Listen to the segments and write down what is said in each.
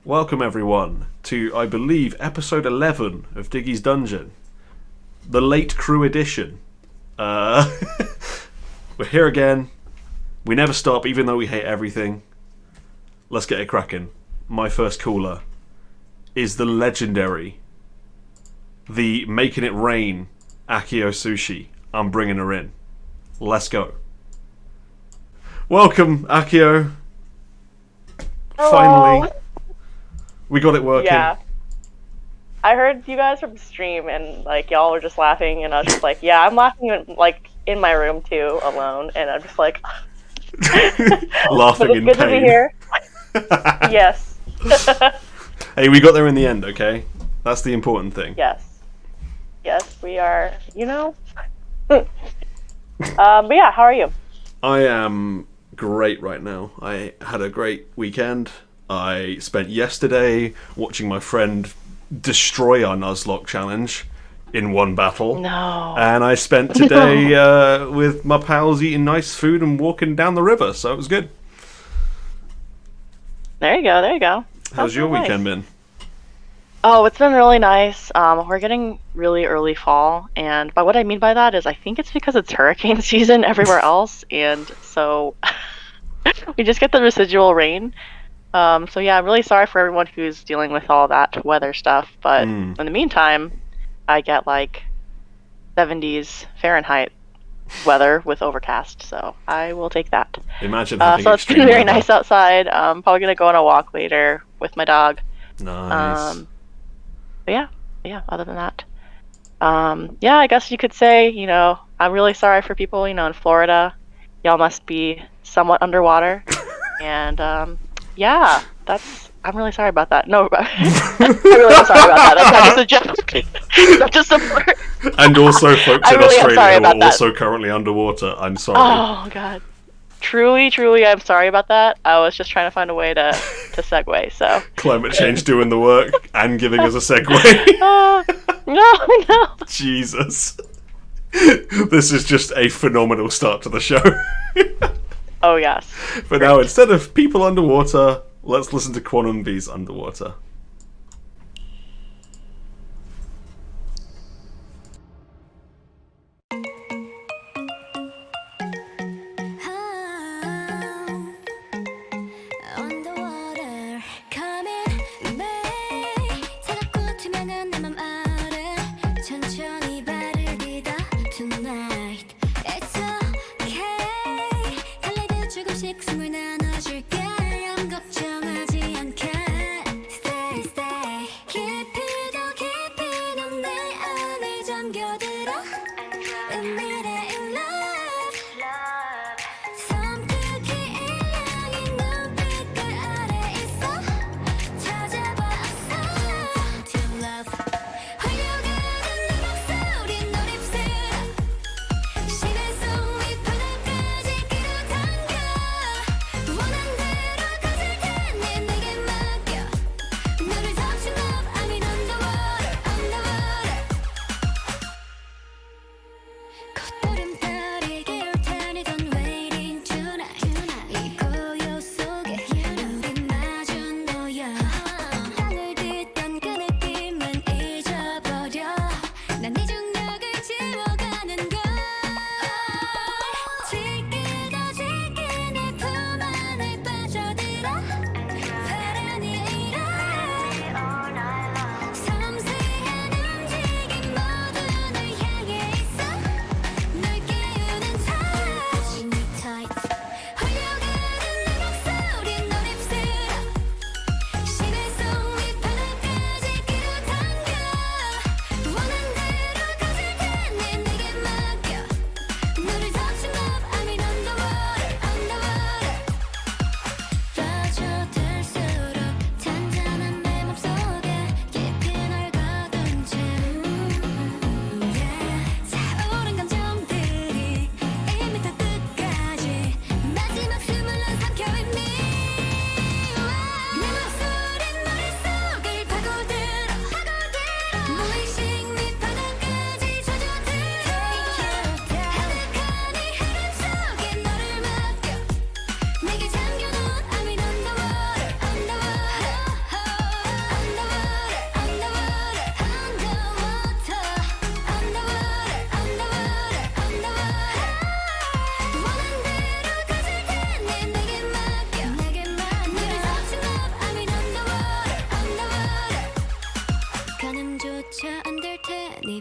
Welcome everyone to, I believe, episode 11 of Diggy's Dungeon. The late crew edition. We're here again. We never stop, even though we hate everything. Let's get it cracking. My first caller is the legendary, the making it rain, Accio Sushi. I'm bringing her in. Let's go. Welcome, Accio. Hello. Finally. We got it working. Yeah. I heard you guys from stream and like y'all were just laughing and I was just like, yeah, I'm laughing like in my room too, alone, and I'm just like laughing in pain. Good to be here. Yes. Hey, we got there in the end, okay? That's the important thing. Yes. Yes, we are, But yeah, how are you? I am great right now. I had a great weekend. I spent yesterday watching my friend destroy our Nuzlocke challenge in one battle. No. And I spent today with my pals eating nice food and walking down the river, so it was good. There you go. How's your weekend been? Oh, it's been really nice. We're getting really early fall, and by what I mean by that is I think it's because it's hurricane season everywhere else, and so we just get the residual rain. So yeah, I'm really sorry for everyone who's dealing with all that weather stuff, but in the meantime, I get like 70s Fahrenheit weather with overcast, so I will take that. Imagine having so it's been very nice outside. Probably gonna go on a walk later with my dog. Nice. But yeah, other than that, yeah, I guess you could say, I'm really sorry for people, in Florida. Y'all must be somewhat underwater, and yeah, I'm really sorry about that. No, I really am sorry about that. That's not just a joke. That's just a flirt. And also folks in really Australia who are also currently underwater. I'm sorry. Oh, God. Truly, I'm sorry about that. I was just trying to find a way to segue, so. Climate change doing the work and giving us a segue. No. Jesus. This is just a phenomenal start to the show. Oh, yes. But now, instead of people underwater, let's listen to Kwon Eunbi's Underwater.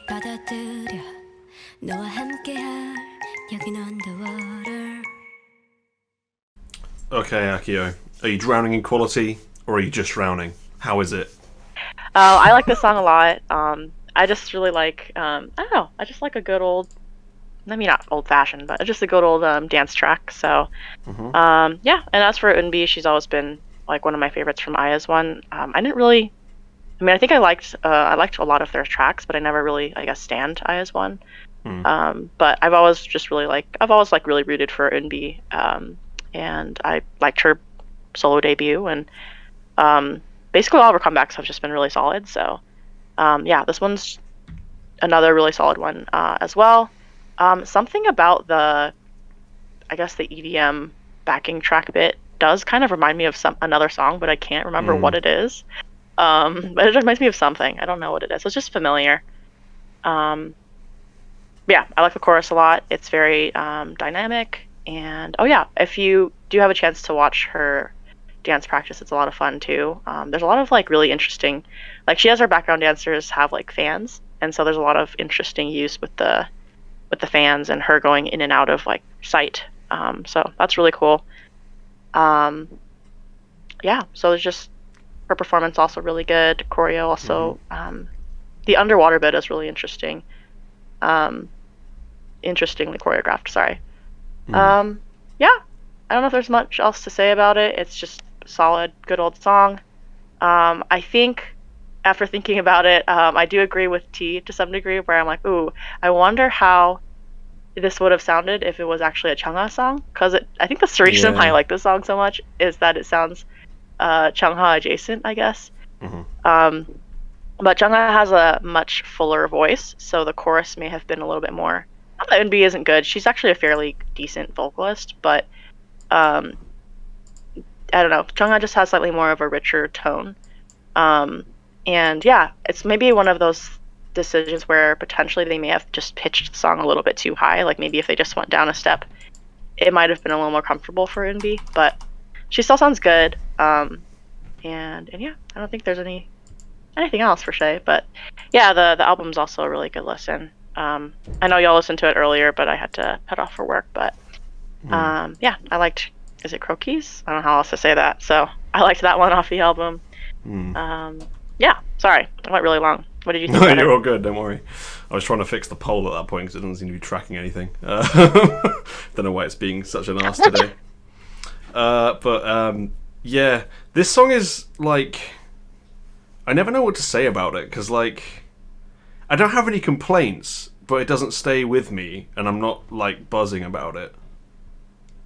받아들여 너와 함께할 여긴 underwater. Okay, Accio. Are you drowning in quality, or are you just drowning? How is it? I like this song a lot. I just really like, I don't know, I just like a good old, I mean, not old fashioned, but just a good old dance track. So, yeah. And as for Eunbi, she's always been like one of my favorites from IS1. I didn't really, I mean, I think I liked a lot of their tracks, but I never really, I guess, stand IS1. But I've always just really really rooted for Eunbi. And I liked her solo debut, and basically all of her comebacks have just been really solid. So, yeah, this one's another really solid one as well. Something about the EDM backing track bit does kind of remind me of another song, but I can't remember what it is. But it reminds me of something. I don't know what it is. It's just familiar. Yeah, I like the chorus a lot. It's very dynamic. And oh yeah, if you do have a chance to watch her dance practice, it's a lot of fun too. There's a lot of like really interesting, like she has her background dancers have like fans, and so there's a lot of interesting use with the fans and her going in and out of like sight. So that's really cool. Yeah, so there's just her performance also really good. Choreo also, the underwater bit is really interesting. Interestingly choreographed. Sorry. Yeah, I don't know if there's much else to say about it. It's just a solid, good old song. I think after thinking about it, I do agree with T to some degree, where I'm like, ooh, I wonder how this would have sounded if it was actually a Chungha song. Because I think the reason why I like this song so much is that it sounds Chungha adjacent, I guess. But Chungha has a much fuller voice, so the chorus may have been a little bit more. Not that Eunbi isn't good. She's actually a fairly decent vocalist, but I don't know. Chungha just has slightly more of a richer tone. And yeah, it's maybe one of those decisions where potentially they may have just pitched the song a little bit too high. Like maybe if they just went down a step, it might have been a little more comfortable for Eunbi. But she still sounds good. And yeah, I don't think there's anything else for Chae. But yeah, the album's also a really good listen. I know y'all listened to it earlier, but I had to head off for work. But yeah, I liked. Is it Croquis? I don't know how else to say that. So I liked that one off the album. Yeah, sorry, I went really long. What did you think? No, you're all good. Don't worry. I was trying to fix the poll at that point because it doesn't seem to be tracking anything. Don't know why it's being such an arse today. But yeah, this song is like, I never know what to say about it because like, I don't have any complaints, but it doesn't stay with me, and I'm not like buzzing about it.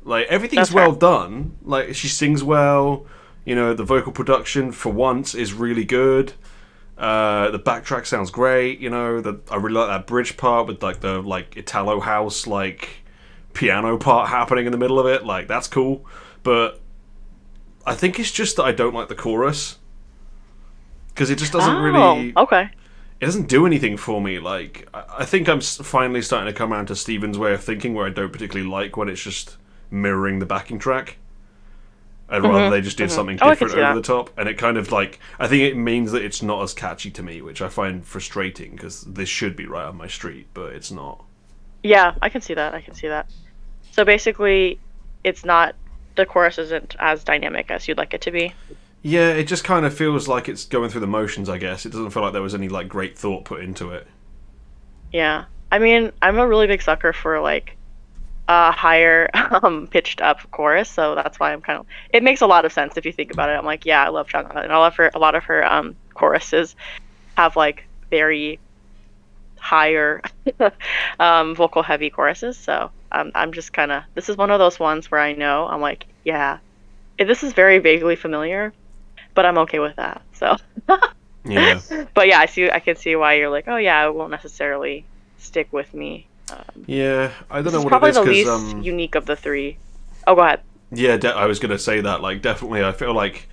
Like everything's well done. Like she sings well. You know, the vocal production for once is really good. The backtrack sounds great. You know, I really like that bridge part with like the like Italo house like piano part happening in the middle of it. Like that's cool. But I think it's just that I don't like the chorus because it just doesn't really. Okay. It doesn't do anything for me. Like I think I'm finally starting to come around to Steven's way of thinking, where I don't particularly like when it's just mirroring the backing track. I'd rather they just did something different over the top, and it kind of like, I think it means that it's not as catchy to me, which I find frustrating because this should be right on my street, but it's not. Yeah, I can see that. So basically, it's not, the chorus isn't as dynamic as you'd like it to be. Yeah, it just kind of feels like it's going through the motions, I guess. It doesn't feel like there was any like great thought put into it. Yeah, I mean, I'm a really big sucker for like a higher pitched up chorus, so that's why I'm kind of, it makes a lot of sense if you think about it. I'm like, yeah, I love Chungha, and a lot of her choruses have like very higher vocal heavy choruses, so I'm just kind of, this is one of those ones where I know, I'm like, yeah, this is very vaguely familiar, but I'm okay with that. So yeah. But yeah, I can see why you're like, oh yeah, it won't necessarily stick with me. Yeah, I don't know what it is. Probably the least unique of the three. Oh, go ahead. Yeah, I was going to say that. Like, definitely, I feel like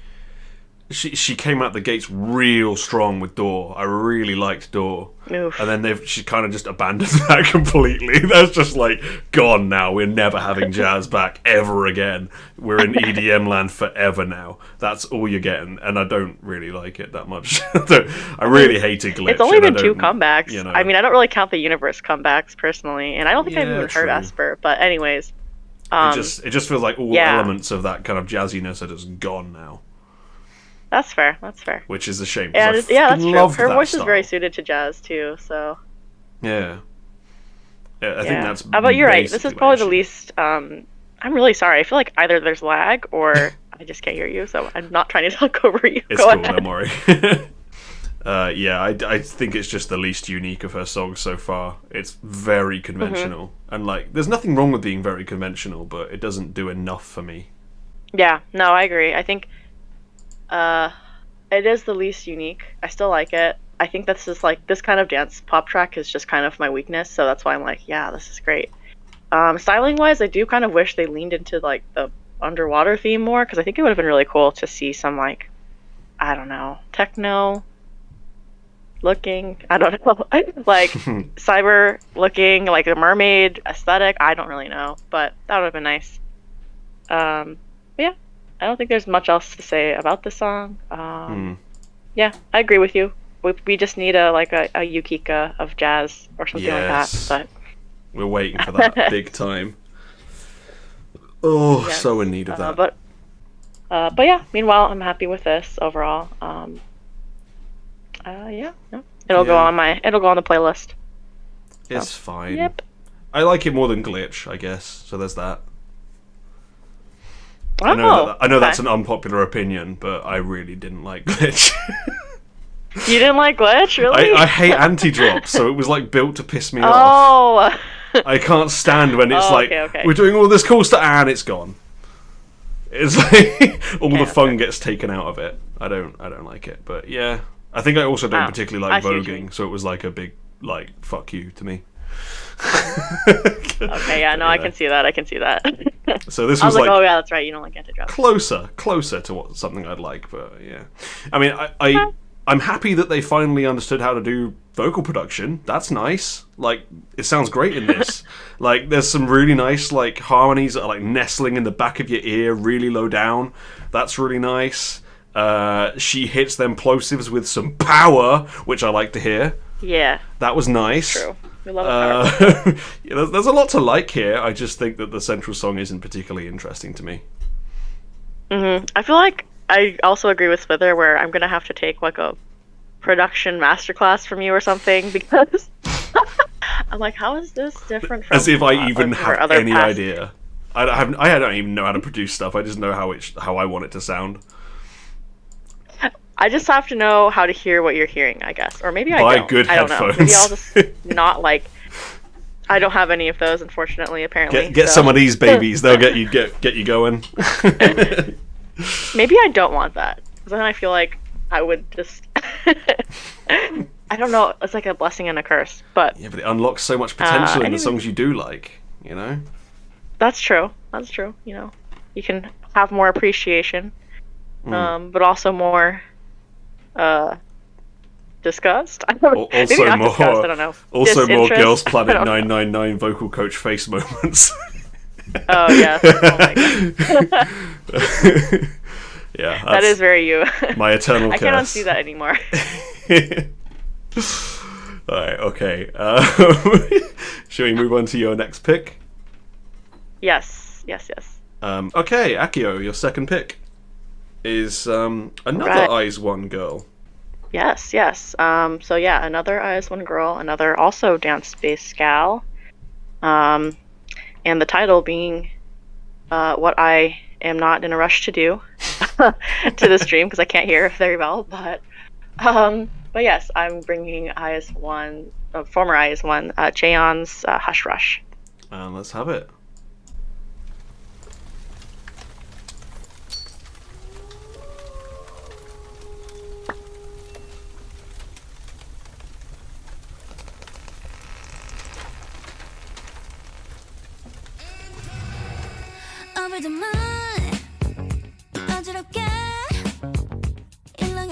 she came out the gates real strong with Door. I really liked Door. Oof. And then she kind of just abandoned that completely. That's just like, gone now. We're never having jazz back ever again. We're in EDM land forever now. That's all you're getting. And I don't really like it that much. I really hated Glitch. It's only been 2 comebacks. You know. I mean, I don't really count the Universe comebacks personally. And I don't think I've even true. heard Esper. But anyways. It just feels like all elements of that kind of jazziness are just gone now. That's fair. Which is a shame. Yeah, that's true. Her voice is very suited to jazz too. So. Yeah. I think that's. But you're right. This is probably the least. I'm really sorry. I feel like either there's lag or I just can't hear you. So I'm not trying to talk over you. It's cool. Don't worry. I think it's just the least unique of her songs so far. It's very conventional, and like, there's nothing wrong with being very conventional, but it doesn't do enough for me. Yeah. No, I agree. I think. It is the least unique. I still like it. I think this is like, this kind of dance pop track is just kind of my weakness, so that's why I'm like, yeah, this is great. Styling wise, I do kind of wish they leaned into like the underwater theme more, because I think it would have been really cool to see some like, I don't know, techno looking, I don't know, like cyber looking, like a mermaid aesthetic. I don't really know, but that would have been nice. Yeah. I don't think there's much else to say about the song. Yeah, I agree with you. We just need a Yukika of jazz or something like that. But we're waiting for that big time. Oh, yes. So in need of that. But yeah. Meanwhile, I'm happy with this overall. Yeah, no. It'll go on the playlist. It's fine. Yep. I like it more than Glitch, I guess. So there's that. I know that's an unpopular opinion, but I really didn't like Glitch. You didn't like Glitch, really? I hate anti-drop, so it was like built to piss me off. I can't stand when it's we're doing all this cool stuff and it's gone. It's like all the fun gets taken out of it. I don't like it, but yeah. I think I also don't particularly like voguing, so it was like a big like fuck you to me. Okay, yeah, no, I can see that. So this was like, oh yeah, that's right. You don't like anti-drop. Closer to something I'd like, but yeah. I mean, I'm happy that they finally understood how to do vocal production. That's nice. Like, it sounds great in this. Like, there's some really nice like harmonies that are like nestling in the back of your ear, really low down. That's really nice. She hits them plosives with some power, which I like to hear. Yeah, that was nice. True. We love it. There's a lot to like here. I just think that the central song isn't particularly interesting to me. I feel like I also agree with Swither, where I'm gonna have to take like a production masterclass from you or something, because I'm like, how is this different from as if I even have any past... idea. I don't even know how to produce stuff. I just know how I want it to sound. I just have to know how to hear what you're hearing, I guess. Or maybe I don't. Buy good headphones. Know. Maybe I'll just not like... I don't have any of those, unfortunately, apparently. Get some of these babies. They'll get you going. Maybe I don't want that. Because then I feel like I would just... I don't know. It's like a blessing and a curse. But yeah, but it unlocks so much potential in the songs you do like, you know? That's true. You know, you can have more appreciation. But also more... disgust? I don't know. Maybe not disgust, I don't know. Also more Girls Planet 999 vocal coach face moments. Oh, yes. Oh, my God. Yeah. That is very you. My eternal curse. I cannot see that anymore. Alright, okay. Shall we move on to your next pick? Yes. Okay, Accio, your second pick is another Eyes One girl. Yes. So yeah, another Eyes One girl, another also dance-based gal. And the title being what I am not in a rush to do to the stream because I can't hear very well. But yes, I'm bringing Eyes One, former Eyes One, Chaeyeon's Hush Rush. Let's have it.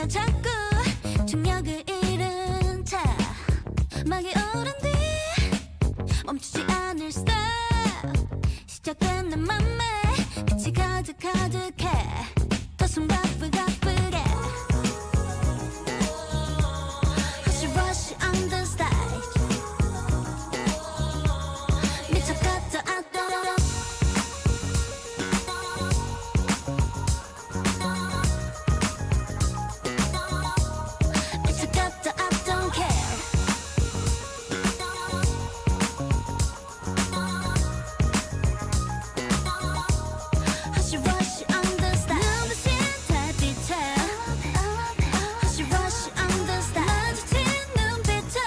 자꾸 중력을 잃은 차 막이 오른 뒤 멈추지 않을 stop 시작된 내 맘에 빛이 가득해 더 숨가쁘게 Rush rush on the stage 미쳐갔다 I don't care Rush rush on the stage 눈부신 달빛에 Rush rush on the stage 마주친 눈빛에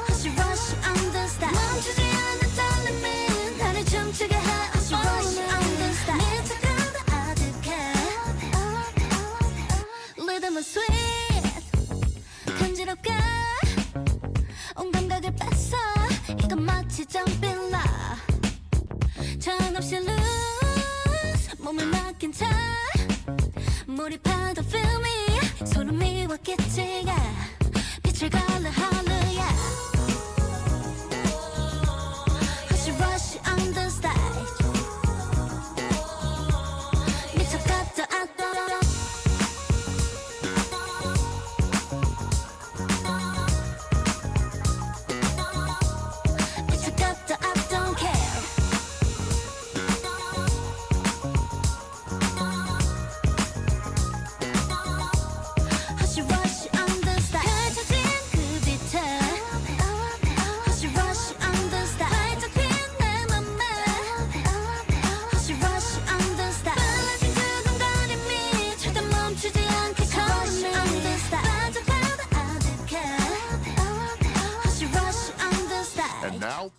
Rush rush on the stage 멈추지 않는 떨림이 나를 춤추게 해 Rush rush on the stage 미쳐가다 아득해 Rhythm is sweet 간지럽게 온 감각을 뺐어 이건 마치 점빌라 정없이 lose 몸을 맡긴 채 몰입하다 feel me 소름이 왔겠지 빛을 갈라 hallelujah Rush rush on the stage 미쳐갔다 미쳐갔다 I don't care Rush rush on the stage 펼쳐진 그 빛에 Rush rush on the stage 활짝 핀 내 맘에 Rush rush on the stage 빨라진 두근거림이 절대 멈추지 않게 Rush on the stage 빠져가다 아득해 Rush rush on the stage And now,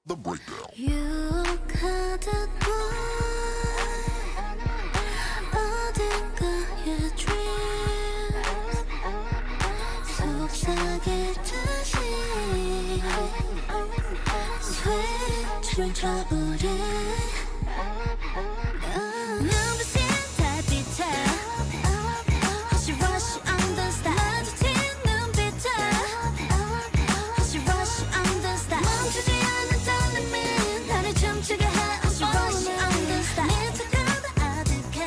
the breakdown. 유혹하듯 boy 어딘가의 dream 속삭이듯이 switch를 쳐버린 눈부신 달빛에 Rush rush on the stage 마주친 눈빛에 Rush rush on the stage 멈추지 않는 떨림이 나를 춤추게 해 Rush rush on the stage 미쳐가다 아득해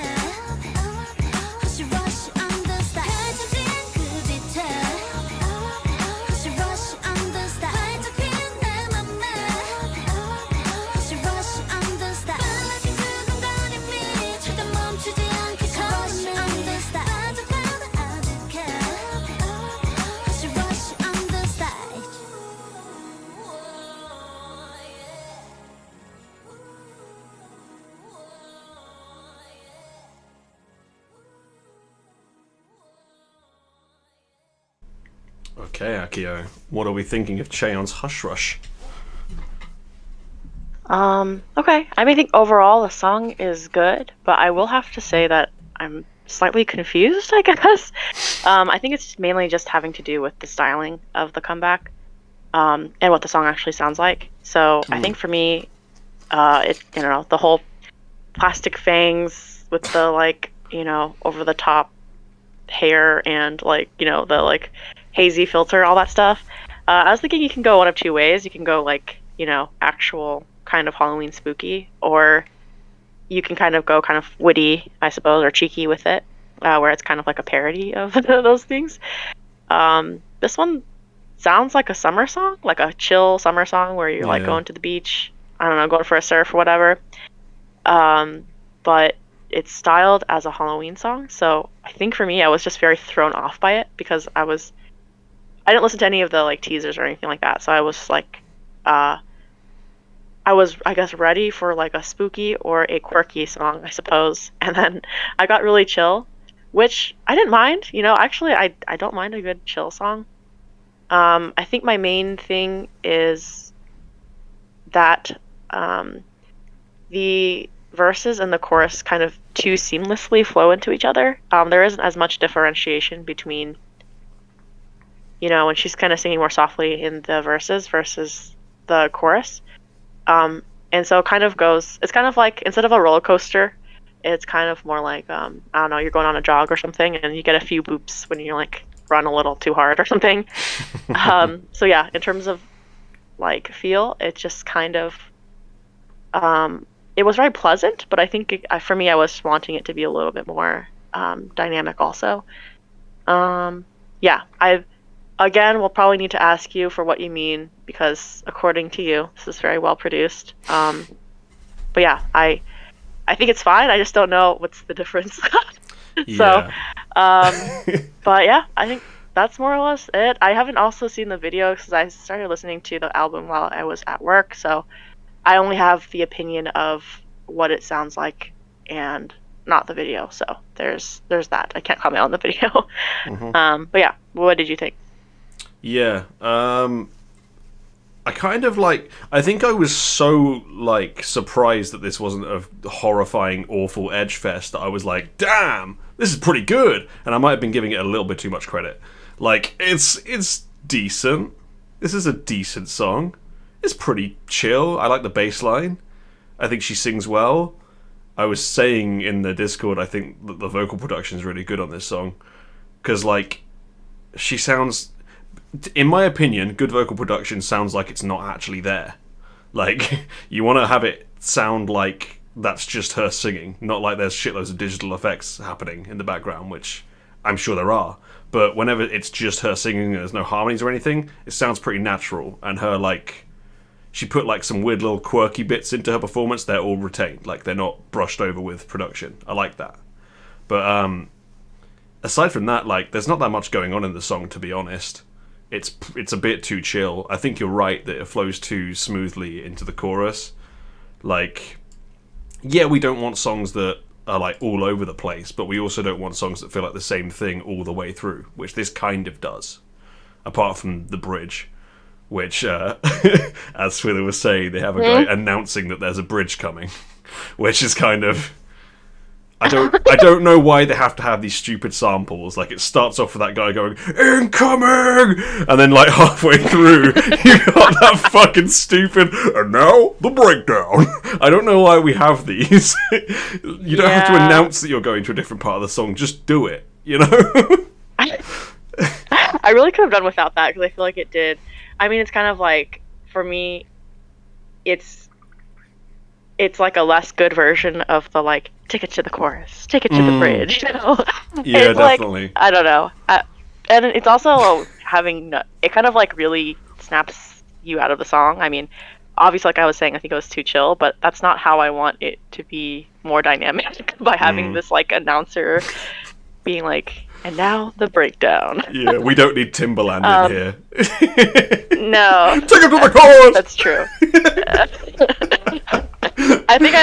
Rush rush on the stage 펼쳐진 그 빛에 Rush rush on the stage 활짝 핀 내 맘에 Rush rush on the stage 빨라진 두근거림이 절대 멈추지 않게 Rush on the stage 빠져가다 아득해 Rush rush on the stage Okay, Accio, what are we thinking of Chaeyeon's Hush Rush? Okay. I mean, I think overall the song is good, but I will have to say that I'm slightly confused, I guess. I think it's mainly just having to do with the styling of the comeback, and what the song actually sounds like. So I think for me, the whole plastic fangs with the over the top hair and the hazy filter, all that stuff. I was thinking you can go one of two ways. You can go actual kind of Halloween spooky, or you can kind of go kind of witty, I suppose, or cheeky with it, where it's kind of like a parody of those things. This one sounds like a summer song, like a chill summer song where you're going to the beach, I don't know, going for a surf or whatever. But it's styled as a Halloween song, so I think for me I was just very thrown off by it because I didn't listen to any of the teasers or anything like that, so I was I guess ready for a spooky or a quirky song, I suppose, and then I got really chill, which I didn't mind. Actually I don't mind a good chill song. I think my main thing is that the verses and the chorus kind of too seamlessly flow into each other. There isn't as much differentiation between, when she's kind of singing more softly in the verses versus the chorus. And so it kind of goes, it's kind of like, instead of a roller coaster, It's kind of more like I don't know, you're going on a jog or something, and you get a few boops when you like run a little too hard or something. So yeah, in terms of like feel, it just kind of it was very pleasant, but I think for me, I was wanting it to be a little bit more dynamic also. Yeah, again, we'll probably need to ask you for what you mean, because according to you, this is very well produced. But yeah, I think it's fine. I just don't know what's the difference. So, but yeah, I think that's more or less it. I haven't also seen the video because I started listening to the album while I was at work, so I only have the opinion of what it sounds like and not the video. So there's that. I can't comment on the video. But yeah, what did you think? Yeah, I kind of like. I think I was so like surprised that this wasn't a horrifying, awful edge fest that I was like, "Damn, this is pretty good." And I might have been giving it a little bit too much credit. Like, it's decent. This is a decent song. It's pretty chill. I like the bass line. I think she sings well. I was saying in the Discord, I think that the vocal production is really good on this song, because like she sounds. In my opinion, good vocal production sounds like it's not actually there. Like, you want to have it sound like that's just her singing, not like there's shitloads of digital effects happening in the background, which I'm sure there are. But whenever it's just her singing and there's no harmonies or anything, it sounds pretty natural. And her, like, she put like some weird little quirky bits into her performance. They're all retained, like they're not brushed over with production. I like that. But aside from that, like, there's not that much going on in the song, to be honest. It's a bit too chill. I think you're right that it flows too smoothly into the chorus. Like, yeah, we don't want songs that are like all over the place, but we also don't want songs that feel like the same thing all the way through, which this kind of does. Apart from the bridge, which, as Swither was saying, they have a guy announcing that there's a bridge coming, which is kind of... I don't know why they have to have these stupid samples. Like, it starts off with that guy going, "Incoming!" And then, like, halfway through, you got that fucking stupid, "And now, the breakdown." I don't know why we have these. You don't have to announce that you're going to a different part of the song. Just do it, you know? I really could have done without that, because I feel like it did. I mean, it's kind of like, for me, it's like a less good version of the, like, take it to the chorus, take it to the bridge, you know? Yeah, it's definitely. Like, I don't know. And it's also having, it kind of, like, really snaps you out of the song. I mean, obviously, like I was saying, I think it was too chill, but that's not how I want it to be more dynamic by having this, like, announcer being like, "And now the breakdown." Yeah, we don't need Timbaland in here. No. Take it to the chorus! That's true. I think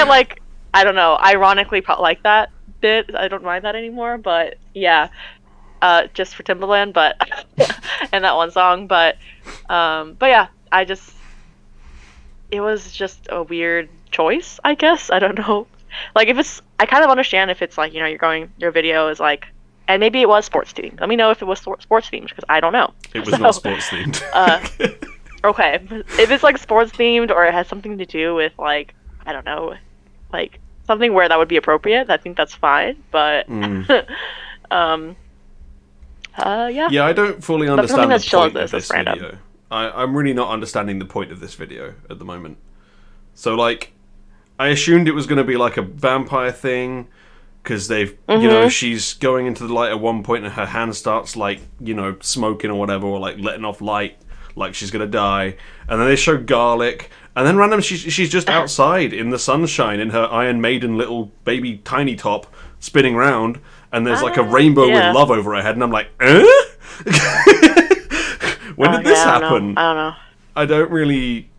I don't know, ironically like that bit. I don't mind that anymore, but yeah. Just for Timbaland, but and that one song, but yeah, it was just a weird choice, I guess. I don't know. Like, I kind of understand if it's like, you know, your video is like, and maybe it was sports themed. Let me know if it was sports themed, because I don't know. It was not sports themed. Okay, if it's like sports themed, or it has something to do with, like, I don't know, like something where that would be appropriate, I think that's fine. But yeah. Yeah, I don't fully understand the point of this random. video. I'm really not understanding the point of this video at the moment. So, like, I assumed it was going to be like a vampire thing, because they've, you know, she's going into the light at one point and her hand starts, like, you know, smoking or whatever, or like letting off light, like she's gonna die. And then they show garlic, and then randomly she's just outside in the sunshine in her Iron Maiden little baby tiny top spinning round, and there's like a rainbow with love over her head, and I'm like, when did this happen? I don't know. I don't really...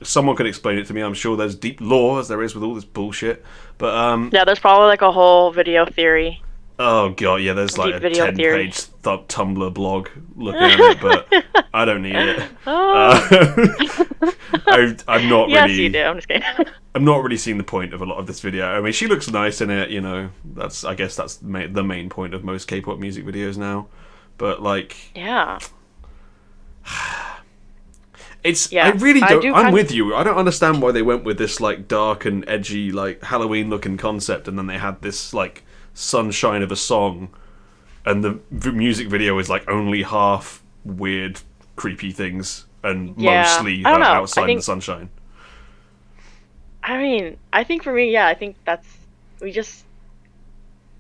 someone could explain it to me. I'm sure there's deep lore, as there is with all this bullshit. But yeah, there's probably like a whole video theory. Oh god, yeah, there's like a video 10-page Tumblr blog looking at it, but I don't need it. I'm not really... Yes, you do. I'm just kidding. I'm not really seeing the point of a lot of this video. I mean, she looks nice in it, you know. I guess that's the main point of most K-pop music videos now. But, like... Yeah. It's Yeah, I really I don't. do I'm kind- with you. I don't understand why they went with this like dark and edgy like Halloween looking concept, and then they had this like sunshine of a song, and the music video is like only half weird, creepy things, and Yeah, mostly I don't know. outside I think, in the sunshine. I mean, I think for me, yeah, I think that's we just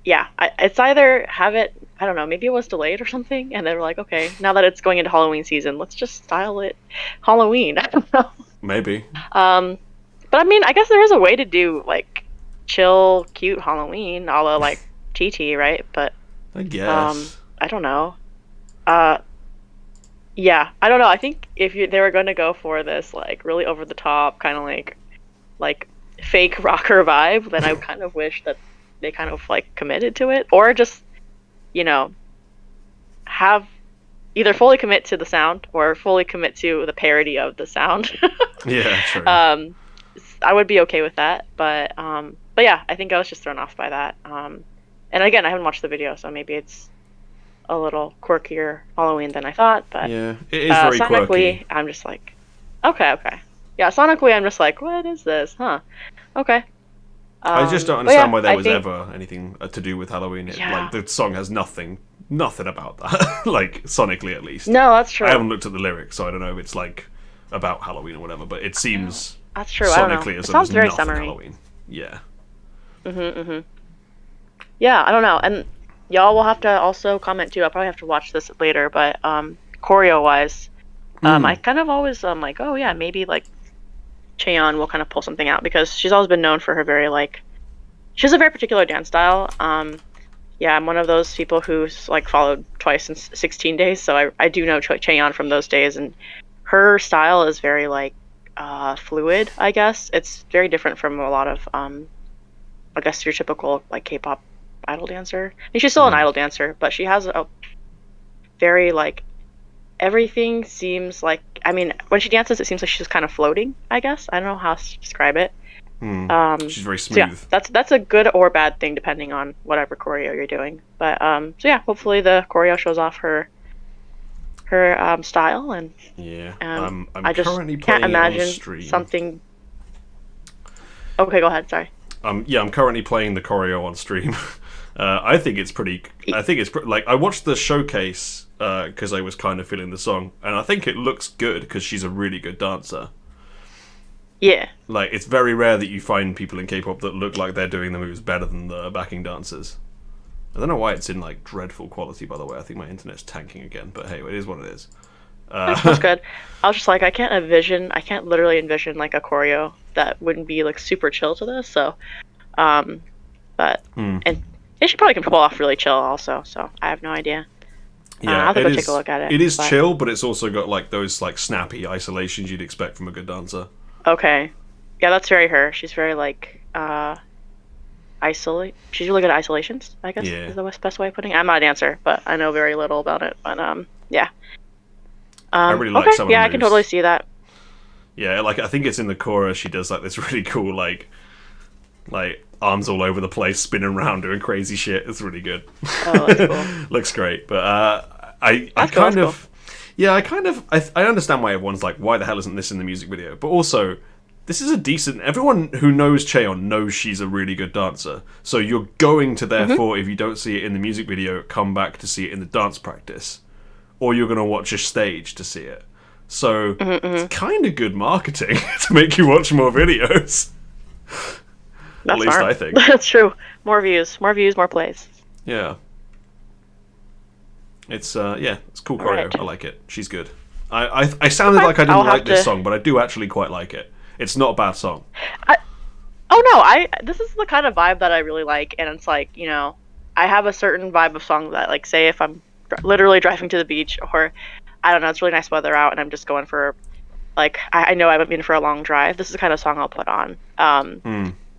yeah. It's either have it. I don't know. Maybe it was delayed or something, and they were like, okay, now that it's going into Halloween season, let's just style it Halloween. I don't know. Maybe. But I mean, I guess there is a way to do like chill, cute Halloween, a la like TT, right? But I guess. I don't know. Uh, yeah, I don't know. I think if they were going to go for this like really over the top kind of like fake rocker vibe, then I kind of wish that they kind of like committed to it, or just you know have either fully commit to the sound or fully commit to the parody of the sound. Yeah, true. I would be okay with that, but yeah, I think I was just thrown off by that. And again, I haven't watched the video, so maybe it's a little quirkier Halloween than I thought. But yeah, it is very sonically, quirky. I'm just like, okay. Yeah, sonically, I'm just like, what is this? Huh? Okay. I just don't but yeah, understand why there I was think- ever anything to do with Halloween. Yeah. Like the song has nothing about that. Like sonically, at least. No, that's true. I haven't looked at the lyrics, so I don't know if it's like about Halloween or whatever. But it seems That's true. I don't know. sonically It as though sounds there's very nothing summery. Halloween. Yeah. Yeah, I don't know. And y'all will have to also comment too. I'll probably have to watch this later, but choreo wise, I kind of always like, oh yeah, maybe like Chaeyeon will kind of pull something out because she's always been known for her very like she has a very particular dance style. Yeah, I'm one of those people who's like followed twice in 16 days, so I do know Chaeyeon from those days, and her style is very like fluid. I guess it's very different from a lot of I guess your typical like K-pop idol dancer. I mean, she's still an idol dancer, but she has a very like everything seems like. I mean, when she dances, it seems like she's kind of floating. I guess I don't know how else to describe it. She's very So yeah, smooth. that's a good or bad thing depending on whatever choreo you're doing. But so yeah, hopefully the choreo shows off her style, and Yeah. I'm I'm just currently can't playing it on imagine stream. something. Okay, go ahead. Sorry. Yeah, I'm currently playing the choreo on stream. I think it's pretty. Like I watched the showcase because I was kind of feeling the song, and I think it looks good because she's a really good dancer. Yeah. Like it's very rare that you find people in K-pop that look like they're doing the moves better than the backing dancers. I don't know why it's in like dreadful quality. By the way, I think my internet's tanking again. But hey, it is what it is. That's good. I was just like, I can't literally envision like a choreo that wouldn't be like super chill to this. So, but and she probably can pull off really chill also. So I have no idea. I'll have to go take a look at it. It is but- chill, but it's also got like those like snappy isolations you'd expect from a good dancer. Okay, yeah, that's very her. She's very like isolate. She's really good at isolations. I guess Yeah. is the best way of putting it. I'm not a dancer, but I know very little about it. But yeah. I really like okay, some of the yeah, I can moves. totally see that. Yeah, like I think it's in the chorus. She does like this really cool like arms all over the place, spinning around, doing crazy shit. It's really good. Oh, that's cool. Looks great, but I That's cool, kind that's of yeah, I understand why everyone's like, why the hell isn't this in the music video? But also, this is a decent. Everyone who knows Chaeyeon knows she's a really good dancer. So you're going to therefore, if you don't see it in the music video, come back to see it in the dance practice, or you're gonna watch a stage to see it. So it's kind of good marketing to make you watch more videos. At least smart. I think. That's true. More views, more plays. Yeah. It's it's cool choreo. Alright. I like it. She's good. I sounded Okay. like I didn't I'll have like this to- song, but I do actually quite like it. It's not a bad song. Oh no, this is the kind of vibe that I really like, and it's like, you know, I have a certain vibe of song that, like, say if I'm literally driving to the beach, or I don't know, it's really nice weather out, and I'm just going for, like, I know I haven't been for a long drive. This is the kind of song I'll put on.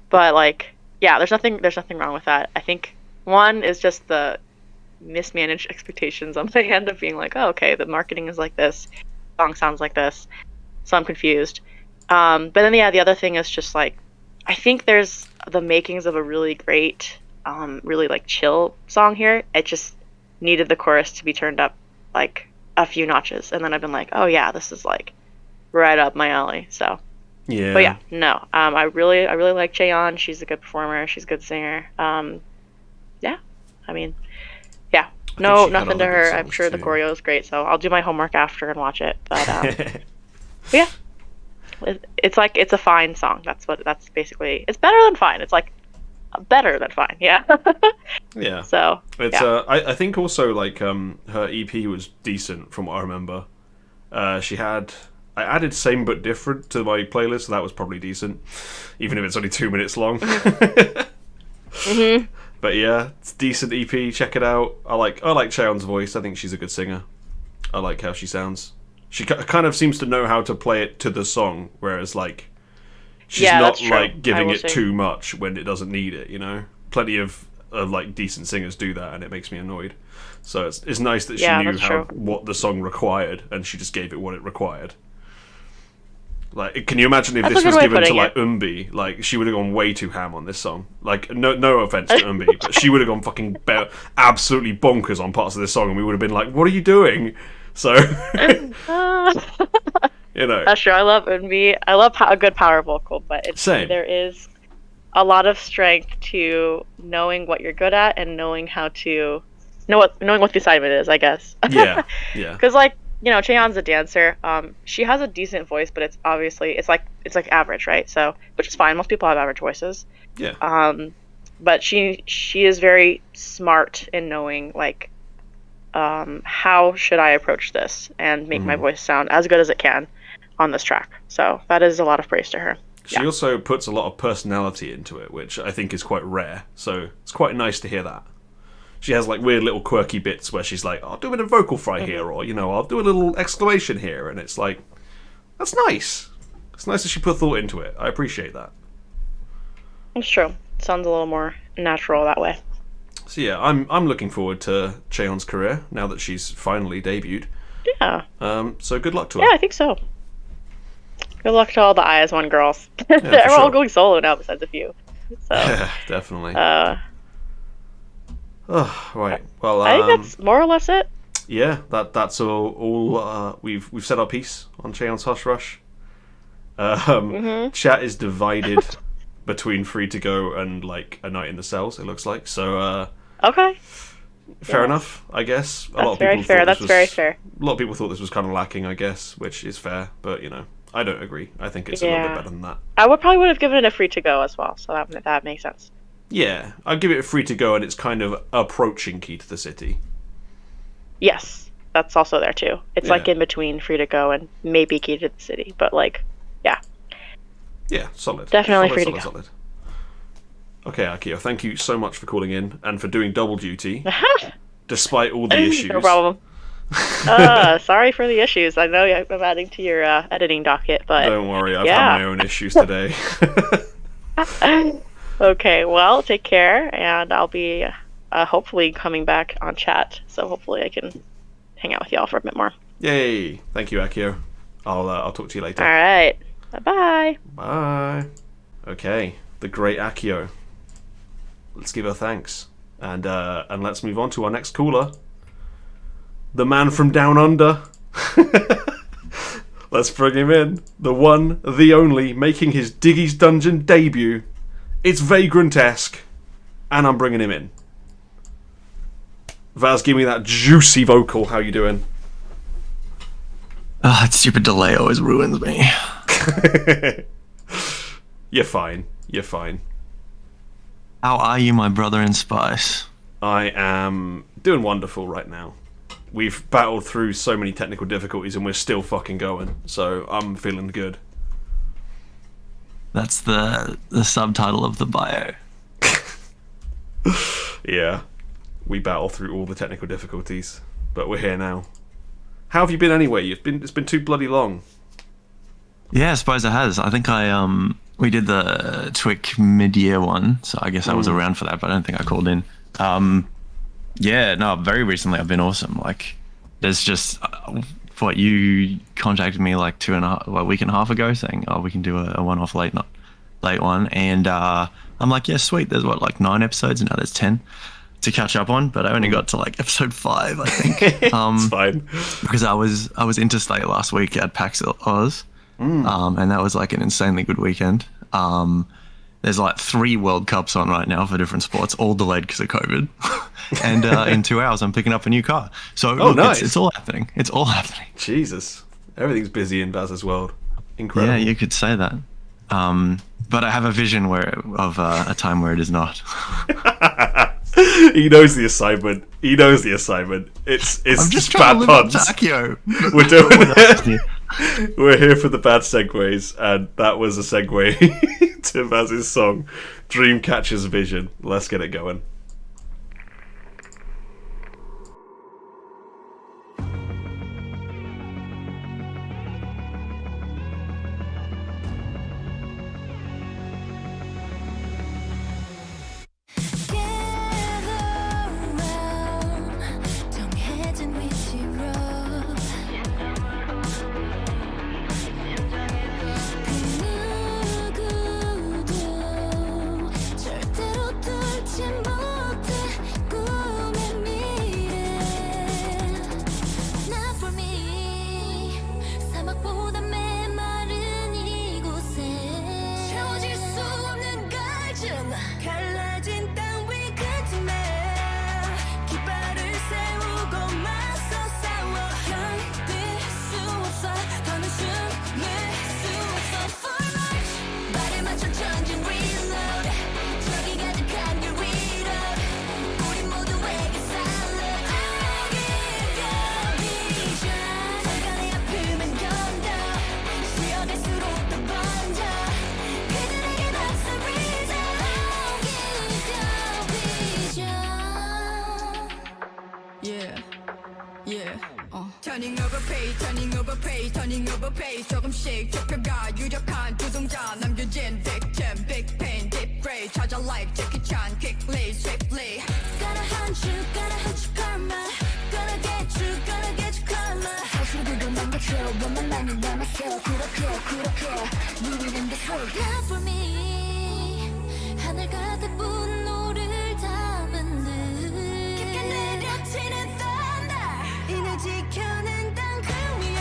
But like, yeah, there's nothing wrong with that. I think one is just the mismanaged expectations on my end of being like, oh, okay, the marketing is like this, song sounds like this, so I'm confused. But then yeah, the other thing is just like, I think there's the makings of a really great, really like chill song here. It just needed the chorus to be turned up like a few notches, and then I've been like, oh yeah, this is like right up my alley. So, Yeah. but yeah, no, I really like Chaeyeon. She's a good performer. She's a good singer. Yeah, I mean, yeah, no, she had nothing to other good her. I'm songs sure the too. choreo is great. So I'll do my homework after and watch it. But yeah, it's like it's a fine song. That's basically. It's better than fine. It's like better than fine. Yeah. Yeah. So It's yeah. I think also like her EP was decent from what I remember. She had I added Same But Different to my playlist, so that was probably decent, even if it's only 2 minutes long. Mhm. But yeah, it's a decent EP. Check it out. I like Chaeyeon's voice. I think she's a good singer. I like how she sounds. She kind of seems to know how to play it to the song, whereas like she's Yeah, not that's true. like giving I will it say. too much when it doesn't need it. You know, plenty of like decent singers do that, and it makes me annoyed. So it's nice that she Yeah, knew that's how true. what the song required, and she just gave it what it required. Like, can you imagine if That's this a good was way of given to putting like it. Eunbi? Like, she would have gone way too ham on this song. Like, no offense to Eunbi, but she would have gone fucking absolutely bonkers on parts of this song, and we would have been like, "What are you doing?" So, Uh, you know, That's true. I love Eunbi. I love a good power vocal, but Same. there is a lot of strength to knowing what you're good at and knowing how to knowing what the assignment is, I guess. yeah. Because like Chaeyeon's a dancer. She has a decent voice, but it's obviously it's like average, right? So which is fine. Most people have average voices. Yeah. But she is very smart in knowing like how should I approach this and make my voice sound as good as it can on this track. So that is a lot of praise to her. She also puts a lot of personality into it, which I think is quite rare. So it's quite nice to hear that. She has like weird little quirky bits where she's like, "I'll do a bit of vocal fry here," or I'll do a little exclamation here, and it's like, that's nice. It's nice that she put thought into it. I appreciate that. It's true. It sounds a little more natural that way. So yeah, I'm looking forward to Chaeyeon's career now that she's finally debuted. Yeah. So good luck to her. Yeah, I think so. Good luck to all the IS1 girls. for They're all sure. going solo now, besides a few. So, Definitely. I Oh, right. Well, think that's more or less it. yeah, that's all we've said our piece on Chaeyeon's Hush Rush. Chat is divided between Free to Go and like A Night in the Cells. It looks like so. Okay. Fair enough, I guess. That's very fair. That's very fair. A lot of people thought this was kind of lacking, I guess, which is fair. But I don't agree. I think it's a little bit Yeah. better than that. I would have given it a free to go as well, so that makes sense. Yeah, I'd give it a Free to Go, and it's kind of approaching Key to the City. Yes, that's also there too. It's like Yeah. in between free to go and maybe key to the city, but like, yeah. Yeah, solid. Definitely solid, Free to solid, Go. solid. Okay, Accio, thank you so much for calling in and for doing double duty, despite all the issues. No problem. Sorry for the issues. I know I'm adding to your editing docket, but Don't worry, I've yeah. had my own issues today. Okay, well, take care, and I'll be hopefully coming back on chat, so hopefully I can hang out with y'all for a bit more. Yay! Thank you, Accio. I'll talk to you later. All right, bye-bye. Bye. Okay, the great Accio. Let's give her thanks, and let's move on to our next caller, the man from down under. Let's bring him in, the one, the only, making his Diggy's Dungeon debut. It's Vagrantesque, and I'm bringing him in. Vaz, give me that juicy vocal. How you doing? Ah, that stupid delay always ruins me. You're fine. You're fine. How are you, my brother in spice? I am doing wonderful right now. We've battled through so many technical difficulties and we're still fucking going, so I'm feeling good. That's the subtitle of the bio. Yeah, we battle through all the technical difficulties, but we're here now. How have you been anyway? It's been too bloody long. Yeah, I suppose it has. I think we did the Twic mid-year one, so I guess I was around for that, but I don't think I called in. Yeah, no, very recently I've been awesome. Like, there's just what you contacted me like a week and a half ago, saying, "Oh, we can do a one-off late one," and I'm like, "Yeah, sweet." There's like 9 episodes, and now there's 10 to catch up on, but I only got to like episode 5, I think. It's fine. Because I was interstate last week at PAX Oz, and that was like an insanely good weekend. There's like 3 World Cups on right now for different sports, all delayed because of COVID. And in 2 hours, I'm picking up a new car. So look, nice. it's all happening. It's all happening. Jesus, everything's busy in Baz's world. Incredible. Yeah, you could say that. But I have a vision of a time where it is not. He knows the assignment. It's I'm just bad trying to live up puns. to Accio. We're doing it. We're here for the bad segues, and that was a segue to Baz's song, Dreamcatcher's Vision. Let's get it going. 정해진 위치로 그 누구도 절대로 뚫지 못해 꿈의 미래 Not for me 사막보다 메마른 이곳에 채워질 수 없는 갈증 갈라진 땅 위 끝에 깃발을 세우고 맞서 싸워 견딜 수 없어 더는 숨을 수 없어 For life 발에 맞춰 전진 reload 저기 가득한 길 위로 우리 모두에게 silent I'll give you vision 잠깐의 아픔은 견뎌 쉬어갈수록 더 번져 그들에겐 없어 reason I'll give you vision Turning over page, turning over page, turning over page 조금씩 좁혀가 유력한 두 동작 남겨진 victim, big pain, deep gray 찾아 like Jackie Chan, quickly, swiftly Gonna hunt you karma Gonna get you karma 하수구도 넘겨줘 원만만이 남았어 그렇게 우리는 the sword Not for me 하늘 가득 분노를 담은 듯 깊게 내려치는 thunder 이내 지켜낸 땅 그 위에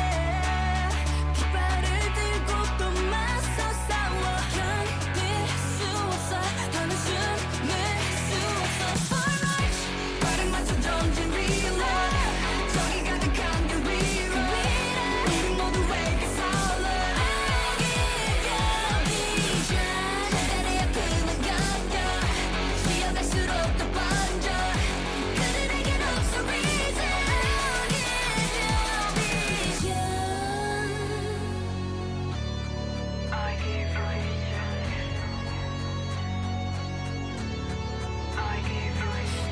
깃발을 들고 또 맞서 싸워 견딜 수 없어 더는 숨을 수 없어 For life 발을 맞춰 전진 reload 저기 가득한 길 위로 우리 모두에게 silent I'll give you vision 잠깐의 아픔은 견뎌 쉬어갈수록 더 번져 그들에겐 없어 reason I'll give you vision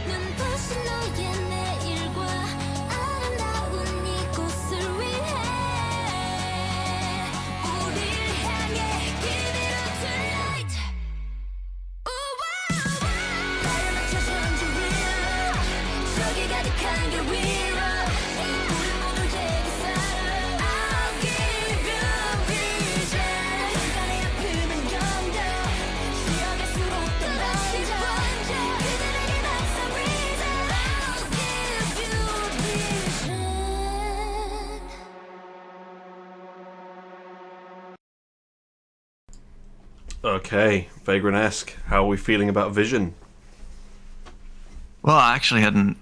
눈부신 너의 내일과 아름다운 이곳을 위해 우리를 향해 Give it up tonight 발을 맞춰 전진 reload 저기 가득한 길 위로 우리 모두에게 silent I'll give you vision 잠깐의 아픔은 견뎌 쉬어갈수록 더 번져 그들에겐 없어 reason I'll give you vision Okay, Vagrantesque. How are we feeling about Vision? Well, I actually hadn't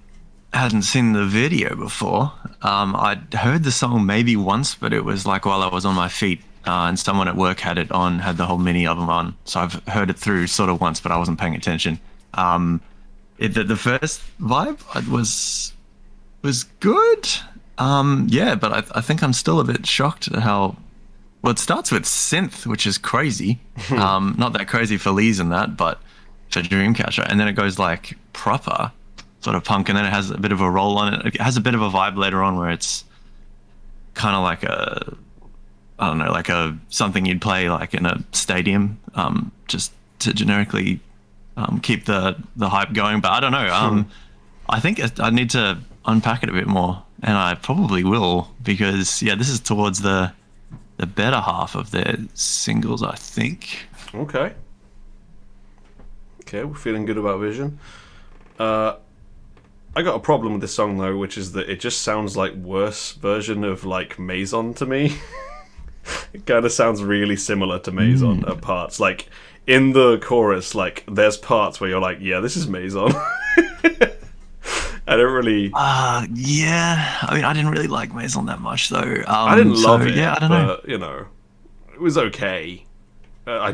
seen the video before. I'd heard the song maybe once, but it was like while I was on my feet, and someone at work had it on, had the whole mini album on. So I've heard it through sort of once, but I wasn't paying attention. The first vibe was good. Yeah, but I think I'm still a bit shocked at how. Well, it starts with synth, which is crazy. Not that crazy for Lee's and that, but for Dreamcatcher, and then it goes like proper sort of punk, and then it has a bit of a roll on it. It has a bit of a vibe later on where it's kind of like I don't know, like something you'd play like in a stadium, just to generically keep the hype going. But I don't know. I think I need to unpack it a bit more, and I probably will, because yeah, this is towards the better half of their singles, I think. Okay, we're feeling good about Vision. I got a problem with this song though, which is that it just sounds like worse version of like Maison to me. It kind of sounds really similar to Maison at parts. Like, in the chorus, like, there's parts where you're like, yeah, this is Maison. I don't really... Yeah. I mean, I didn't really like Maison that much, though. I didn't love it, yeah, I don't know. but, you know, it was okay. I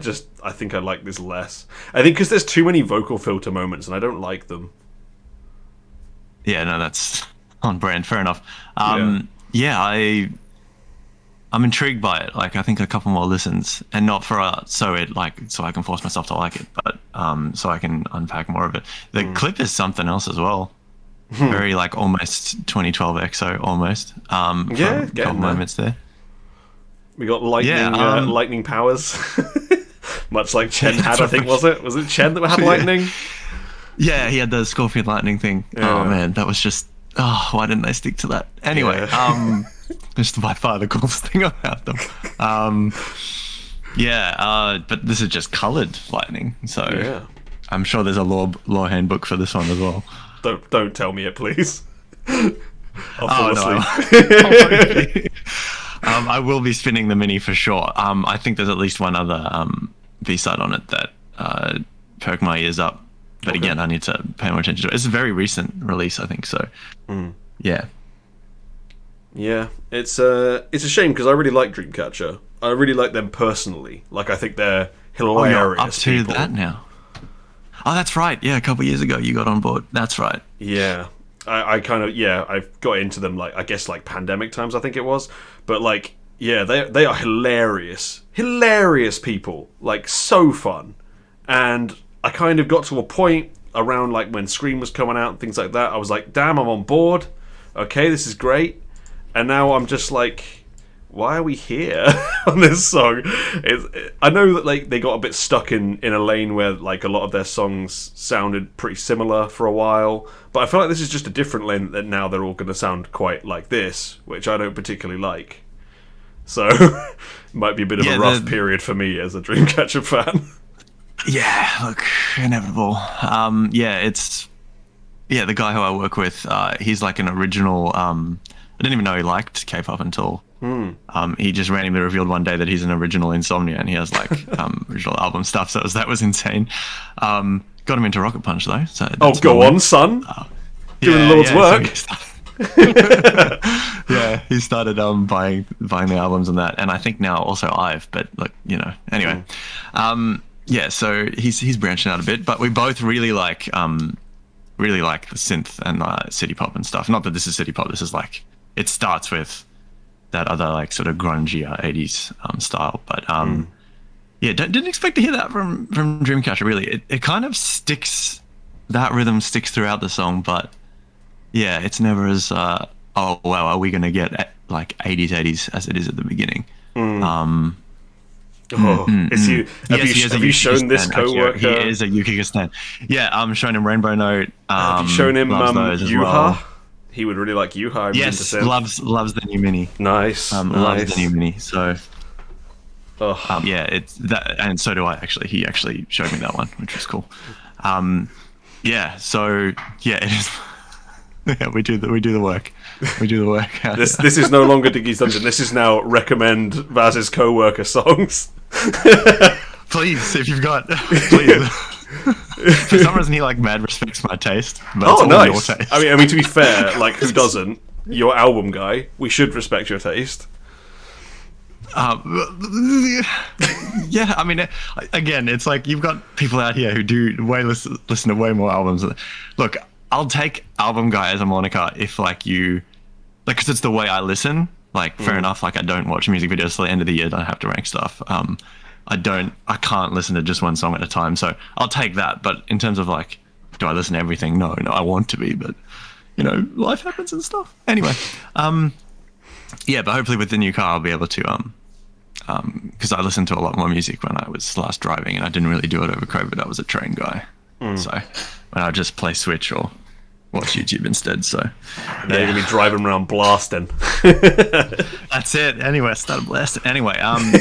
think I like this less. I think because there's too many vocal filter moments, and I don't like them. Yeah, no, that's on brand. Fair enough. Yeah, I'm intrigued by it. Like, I think a couple more listens, and not for so I can force myself to like it, but so I can unpack more of it. The clip is something else as well. Very like almost 2012 EXO almost. Yeah, couple moments there. We got lightning powers, much like Chen had. I think was it Chen that had lightning? Yeah, he had the Scorpion lightning thing. Yeah. Oh man, that was just. Oh, why didn't they stick to that? Anyway, just by far the coolest thing about them. But this is just coloured lightning, so I'm sure there's a law handbook for this one as well. Don't tell me it, please. I'll fall asleep. I will be spinning the mini for sure. I think there's at least one other B-side on it that perked my ears up. But again, I need to pay more attention to it. It's a very recent release, I think, so. Yeah. Yeah, it's a shame because I really like Dreamcatcher. I really like them personally. Like, I think they're hilarious. You're up to people. that now. Oh, that's right. Yeah, a couple of years ago you got on board. That's right. Yeah. I kind of, I've got into them, like, I guess, like, pandemic times, I think it was. But, like, yeah, they are hilarious. Hilarious people. Like, so fun. And I kind of got to a point around, like, when Scream was coming out and things like that. I was like, damn, I'm on board. Okay, this is great. And now I'm just like, why are we here on this song? I know that, like, they got a bit stuck in a lane where, like, a lot of their songs sounded pretty similar for a while, but I feel like this is just a different lane that now they're all going to sound quite like this, which I don't particularly like. So, it might be a bit of a rough period for me as a Dreamcatcher fan. Yeah, look, inevitable. The guy who I work with, he's like an original. I didn't even know he liked K-pop until he just randomly revealed one day that he's an original Insomnia and he has like original album stuff. So that was insane. Got him into Rocket Punch though. So go on, son. Doing the Lord's work. He started buying the albums and that, and I think now also I've. But look, anyway. So he's branching out a bit, but we both really like synth and city pop and stuff. Not that this is city pop. This is like, it starts with that other like sort of grungy 80s style. But didn't expect to hear that from Dreamcatcher. Really, it kind of sticks. That rhythm sticks throughout the song, but yeah, it's never as oh wow, are we gonna get like 80s as it is at the beginning. Is he? Have you shown this coworker? He is a Yukika stan. Yeah, I'm showing him Rainbow Note. Have you shown him Yuha? Well. He would really like Yuha. Yes, loves the new mini. Nice, loves the new mini. So, oh. it's that, and so do I actually. He actually showed me that one, which was cool. It is. Yeah, we do the work. We do the work. This is no longer Diggy's Dungeon. This is now recommend Vaz's co-worker songs. Please, if you've got, please. For some reason, he like mad respects my taste. But it's all nice. Your taste. I mean, to be fair, like who doesn't? Your album guy. We should respect your taste. Yeah, I mean, again, it's like you've got people out here who do listen to way more albums. Look, I'll take album guy as a moniker if like you, like, because it's the way I listen. Like, fair enough. Like, I don't watch music videos till the end of the year. I have to rank stuff. I can't listen to just one song at a time. So I'll take that. But in terms of like, do I listen to everything? No, I want to be, but life happens and stuff. Anyway, but hopefully with the new car, I'll be able to, because I listened to a lot more music when I was last driving, and I didn't really do it over COVID. I was a train guy. So when I just play Switch or watch YouTube instead. So now you're gonna be driving around blasting. That's it. Anyway, I started blasting. Anyway,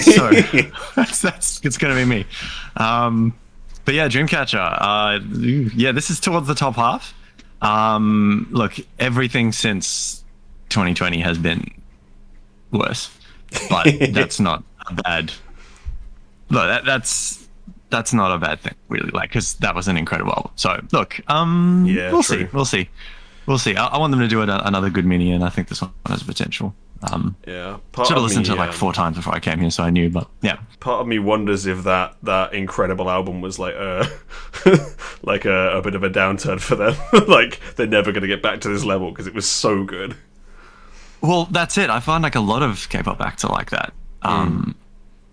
so it's gonna be me. But yeah, Dreamcatcher. This is towards the top half. Look, everything since 2020 has been worse. but that's not a bad. No, that's not a bad thing, really. Like, because that was an incredible album. So look, we'll see. I want them to do another good mini, and I think this one has potential. Yeah, should have listened to it like 4 times before I came here, so I knew. But yeah, part of me wonders if that incredible album was like like a bit of a downturn for them. Like they're never going to get back to this level because it was so good. Well, that's it. I find like a lot of K-pop acts are like that.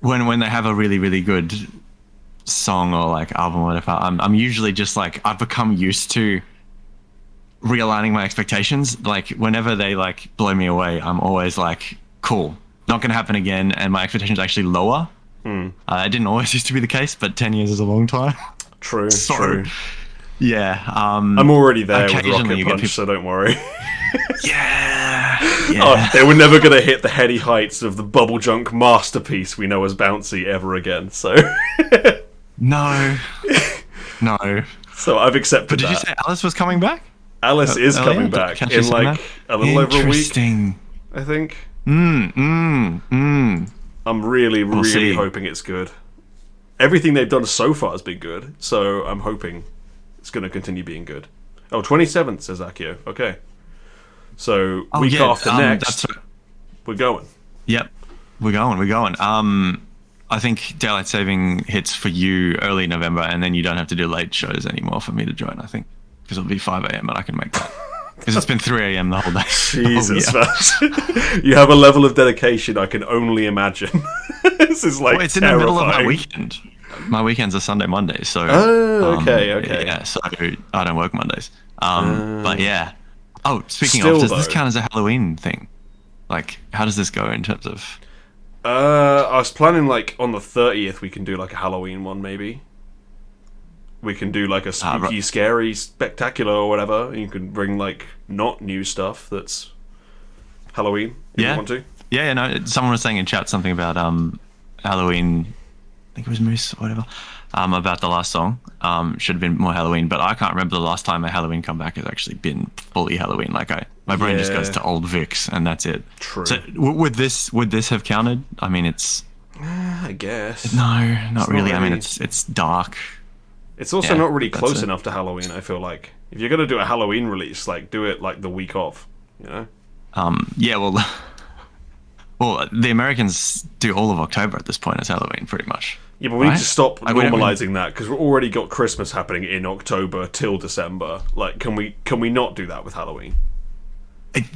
When they have a really, really good song or like album or whatever, I'm usually just like, I've become used to realigning my expectations. Like whenever they like blow me away, I'm always like, cool, not going to happen again, and my expectations are actually lower. It didn't always used to be the case, but 10 years is a long time. True. Yeah. I'm already there with Rocket Punch, so don't worry. Yeah. Oh, they were never going to hit the heady heights of the bubble junk masterpiece we know as Bouncy ever again. So no. So I've accepted. But did that. you say Alice was coming back? Alice is coming back in like a little over a week, I think. I'm really hoping it's good. Everything they've done so far has been good, so I'm hoping it's going to continue being good. Oh, 27th, says Accio. Okay. So, week after next, we're going. Yep. We're going. I think Daylight Saving hits for you early November, and then you don't have to do late shows anymore for me to join, I think. Because it'll be 5 a.m., and I can make that. Because it's been 3 a.m. the whole day. Jesus, man. You have a level of dedication I can only imagine. This is like it's terrifying. in the middle of my weekend. My weekends are Sunday, Monday, so... Oh, okay. Yeah, so I don't work Mondays. But yeah. Oh, speaking of, does this count as a Halloween thing? Like, how does this go in terms of... I was planning, like, on the 30th we can do, like, a Halloween one, maybe. We can do, like, a spooky, scary, spectacular or whatever. You can bring, like, not new stuff that's Halloween, if you want to. Yeah, no, someone was saying in chat something about Halloween... I think it was Moose or whatever, about the last song. Should have been more Halloween, but I can't remember the last time a Halloween comeback has actually been fully Halloween. Like my brain just goes to old Vix, and that's it. True. So would this have counted? I mean, it's. I guess. No, not really. I mean, it's dark. It's also not really close enough to Halloween. I feel like if you're gonna do a Halloween release, like do it like the week of, you know. Yeah. Well, the Americans do all of October at this point as Halloween, pretty much. Yeah, but we need to stop normalizing that because we've already got Christmas happening in October till December. Like, can we not do that with Halloween?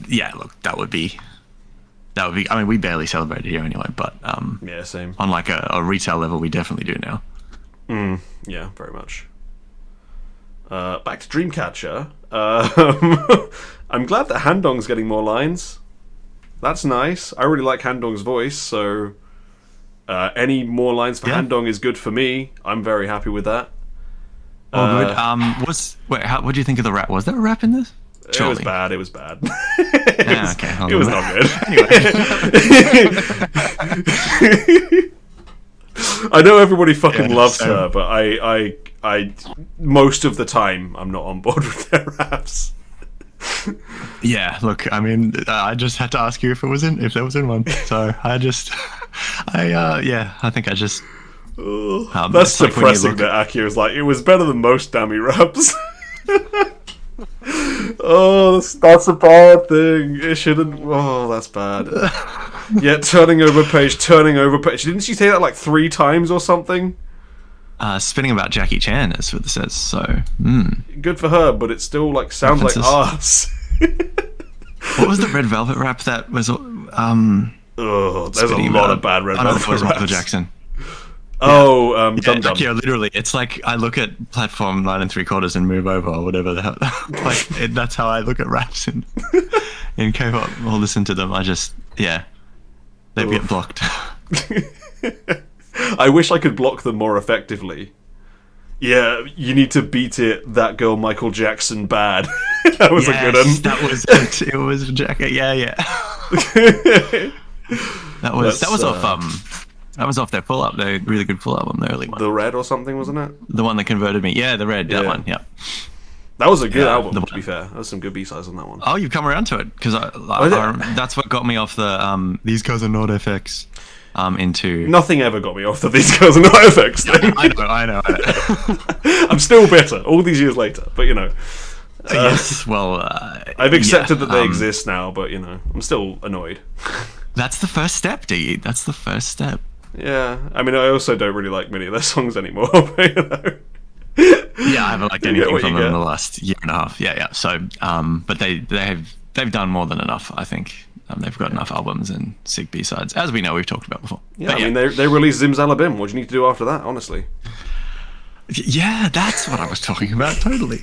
Yeah, look, that would be. I mean, we barely celebrate it here anyway, but yeah, same. On like a retail level, we definitely do now. Yeah, very much. Back to Dreamcatcher. I'm glad that Handong's getting more lines. That's nice. I really like Handong's voice, so any more lines for Handong is good for me. I'm very happy with that. Oh, good. What do you think of the rap? Was there a rap in this? Surely. It was bad. Okay. It was not good. Anyway. I know everybody fucking loves her, but I most of the time I'm not on board with their raps. Yeah, look, I mean, I just had to ask you if there was in one. So I think I just. That's depressing that Accio is like, it was better than most Dammy raps. Oh, that's a bad thing. It shouldn't. Oh, that's bad. Yeah, turning over page. Didn't she say that like 3 times or something? Spinning about Jackie Chan is what it says. So good for her, but it still like sounds like arse. What was the Red Velvet rap that was? There's a lot of bad Red Velvet raps. Michael Jackson. Oh, Dum Dum. Yeah, literally, it's like I look at platform 9 3/4 and move over or whatever the hell. Like that's how I look at raps in K-pop. I'll listen to them. They get blocked. I wish I could block them more effectively. Yeah, you need to beat it. That girl, Michael Jackson, bad. That was a good one. That was it. It was Jackie. Yeah. That was off their full up. Their really good full album, the early one. The Red or something, wasn't it? The one that converted me. Yeah, the Red. That one. Yeah. That was a good Yeah, album, to be fair. There was some good B-sides on that one. Oh, you've come around to it because that's what got me off the these guys are not FX into. Nothing ever got me off the These Girls Are Not FX thing. I know. I'm still bitter, all these years later, but you know. Yes, well, I've accepted that they exist now, but you know, I'm still annoyed. That's the first step, Diggy. That's the first step. Yeah, I mean, I also don't really like many of their songs anymore, but you know. Yeah, I haven't liked You get anything what from you them in get. the last year and a half. Yeah. So, but they've done more than enough. I think they've got enough albums and sick B-sides, as we know we've talked about before. Yeah, But I mean, they released Zimzalabim. What do you need to do after that, honestly? yeah, that's what I was talking about. Totally.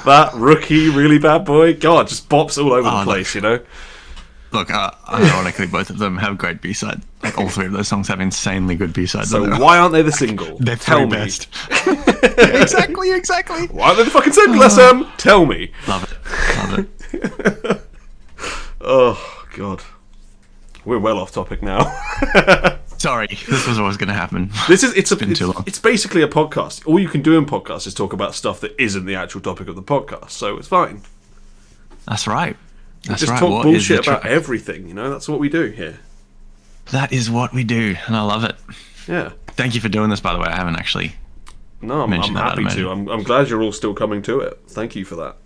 That rookie, really bad boy, God, just bops all over the Oh, place, you know? Look, ironically, both of them have great B-sides. Like all three of those songs have insanely good B-sides. So why aren't they the single? They're Tell three me. best. Yeah, exactly. Why aren't they the fucking single, SM? Tell me. Love it. Oh, God. We're well off topic now. Sorry, this was always going to happen. It's been too long. It's basically a podcast. All you can do in podcasts is talk about stuff that isn't the actual topic of the podcast, so it's fine. That's right. That's Just right. talk What is the bullshit about track? everything, you know? That's what we do here. That is what we do, and I love it. Yeah. Thank you for doing this, by the way. I haven't actually. No, I'm Mention that, happy I'd to. imagine. I'm glad you're all still coming to it. Thank you for that.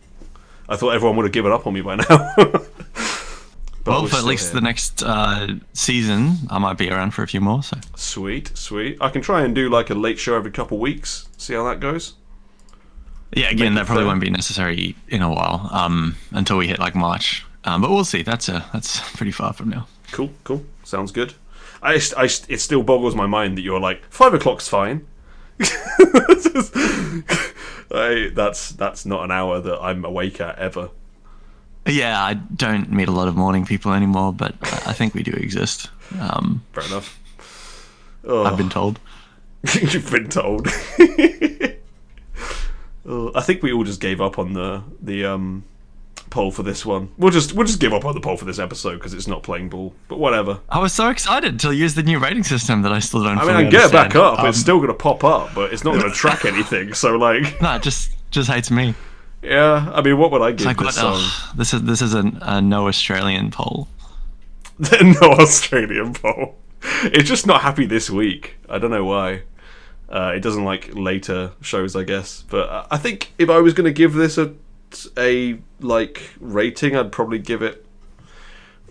I thought everyone would have given up on me by now. But Well, we're for at still least here. the next season, I might be around for a few more. So Sweet. I can try and do like a late show every couple weeks. See how that goes. yeah, again, Make it that probably fair. won't be necessary in a while until we hit like March. But we'll see. That's pretty far from now. Cool. Sounds good. It still boggles my mind that you're like 5 o'clock's fine. That's not an hour that I'm awake at ever. Yeah, I don't meet a lot of morning people anymore, but I think we do exist. Fair enough. Oh, I've been told. You've been told. I think we all just gave up on the poll for this one. We'll just give up on the poll for this episode because it's not playing ball. But whatever. I was so excited to use the new rating system that I still don't. I mean, fully I can get it back understand. up. It's still going to pop up, but it's not going to track anything. So like, No, it just hates me. yeah. I mean, what would I give It's like this what? song? Oh, this is a no Australian poll. No Australian poll. It's just not happy this week. I don't know why. It doesn't like later shows, I guess. But I think if I was going to give this a like rating, I'd probably give it.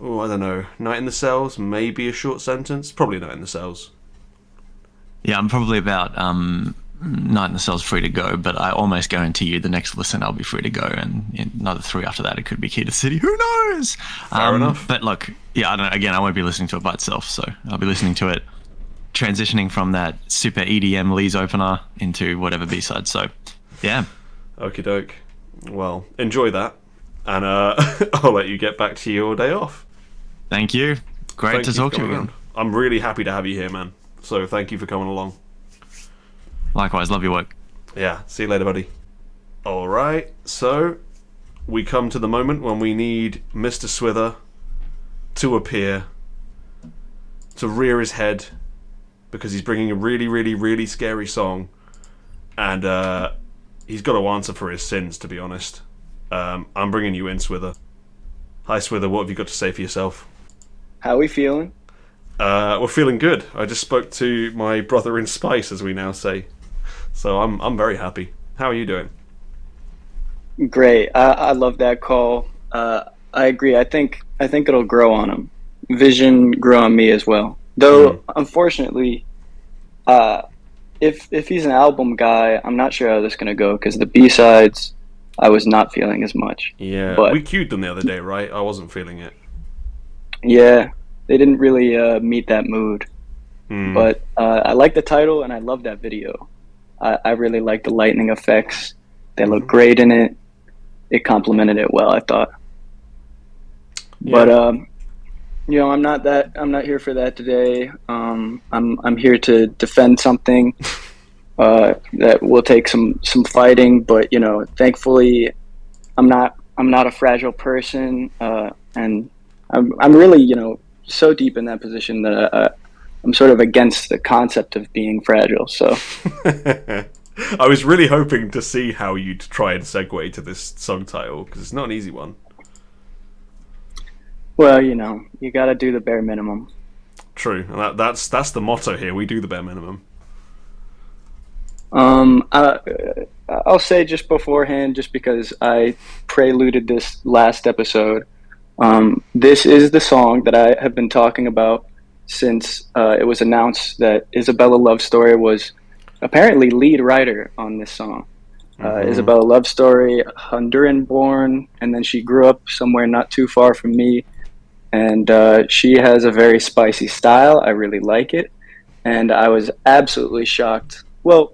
Oh, I don't know. Night in the Cells, maybe a short sentence. Probably Night in the Cells. Yeah, I'm probably about Night in the Cell's free to go, but I almost guarantee you the next listen I'll be free to go, and in another 3 after that it could be Key to the City. Who knows? Fair enough. But look, yeah, I don't know. Again, I won't be listening to it by itself, so I'll be listening to it transitioning from that super EDM Lee's opener into whatever B-side. So, yeah. Okie doke. Well, enjoy that, and I'll let you get back to your day off. Thank you. Great Thank to you for talk to you coming again. on. I'm really happy to have you here, man. So thank you for coming along. Likewise, love your work. Yeah, see you later, buddy. Alright, so we come to the moment when we need Mr. Swither to appear, to rear his head, because he's bringing a really, really, really scary song, and he's got to answer for his sins, to be honest. I'm bringing you in, Swither. Hi, Swither, what have you got to say for yourself? How we feeling? We're feeling good. I just spoke to my brother in spice, as we now say. So I'm very happy. How are you doing? Great. I love that call. I agree. I think it'll grow on him. Vision grew on me as well. Though unfortunately, if he's an album guy, I'm not sure how this is gonna go because the B-sides I was not feeling as much. Yeah, But- we queued them the other day, right? I wasn't feeling it. Yeah, they didn't really meet that mood. Hmm. But I like the title and I love that video. I really like the lightning effects. They look great in it. It complemented it well, I thought. But I'm not here for that today. I'm here to defend something that will take some fighting. But thankfully, I'm not a fragile person, and I'm really so deep in that position that I'm sort of against the concept of being fragile. So I was really hoping to see how you'd try and segue to this song title, because it's not an easy one. Well, you know, you gotta do the bare minimum. True, and that's the motto here. We do the bare minimum. I'll say just beforehand, just because I preluded this last episode, this is the song that I have been talking about since it was announced that Isabella Love Story was apparently lead writer on this song. Isabella Love Story, Honduran born, and then she grew up somewhere not too far from me. And she has a very spicy style. I really like it. And I was absolutely shocked. Well,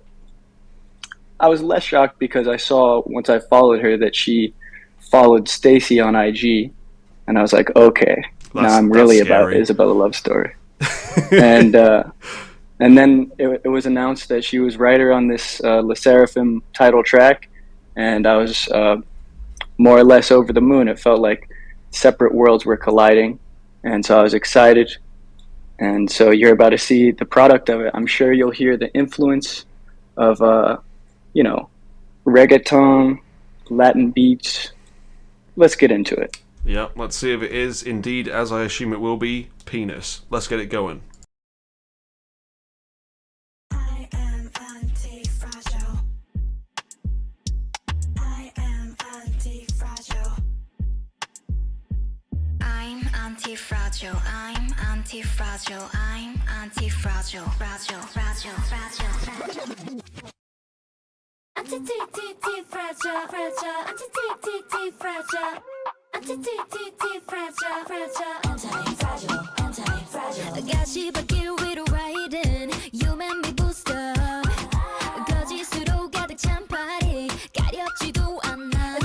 I was less shocked because I saw, once I followed her, that she followed Stacy on IG. And I was like, okay, now I'm really about Isabella Love Story. And then it was announced that she was writer on this Sserafim title track. And I was more or less over the moon. It felt like separate worlds were colliding, and so I was excited. And so you're about to see the product of it. I'm sure you'll hear the influence of reggaeton, Latin beats. Let's get into it. Yeah, let's see if it is indeed, as I assume it will be, penis. Let's get it going. I am anti-fragile. I am anti-fragile. I'm anti-fragile. I'm anti-fragile. I'm anti-fragile. Fragile, fragile, fragile, fragile. Anti-fragile, fragile. Anti-fragile. Anti-fragile, fragile. Anti-fragile, anti-fragile. 가시 바뀔 위로 riding. You make me boost up. 거짓으로 가득 찬 party. 가렵지도 않아.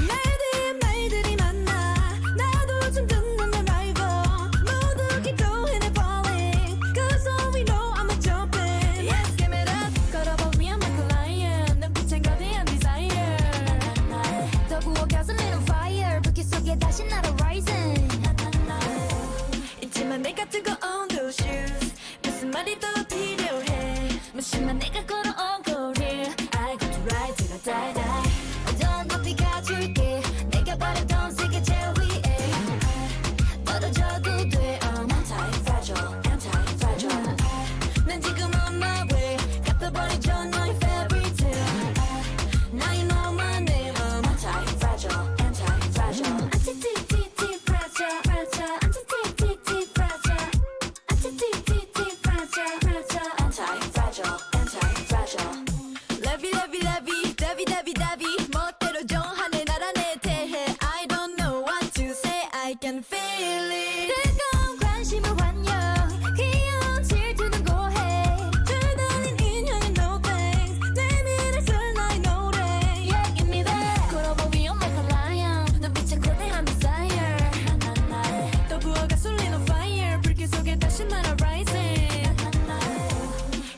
말들이 많아. 나도 좀 듣는 내 rival. 모두 keep going and falling. Cause all we know I'm a jumping. Yes, give it up. 걸어보면 I'm like a lion. 눈빛엔 거대한 desire. 더 구워 gasoline on fire. 불길 속에 다시 날아 rising. 있지만 내가 두고 on those shoes. 무슨 말이 더 필요해. 무심한 내가 걸어온 거리. I got to ride till I die, die. 더 높이 가줄게. 내가 바랬던 세계 제일 위에. 떨어져도 돼. I'm anti-fragile, anti-fragile. 난 지금 on my way. 갚아버리죠 너의 fairy tale. Now you know my name. I'm anti-fragile, anti-fragile. Anti-fragile, fragile. Anti-fragile. Anti-fragile, fragile. Anti-fragile, anti-fragile. Lovey, lovey, lovey, lovey, lovey, lovey. 멋대로 정하네 나라 내 대해. I don't know what to say. I can feel it. 뜨거운 관심을 환영. 귀여운 질투는 고해. 줄다린 인형은 no thanks. 내 미래 쓸 나의 노래. Yeah, give me that. 걸어보기 I'm like a lion. 눈빛에 거대한 desire. 또 부어가 쏠린 on fire. 불길 속에 다시 날아 rising.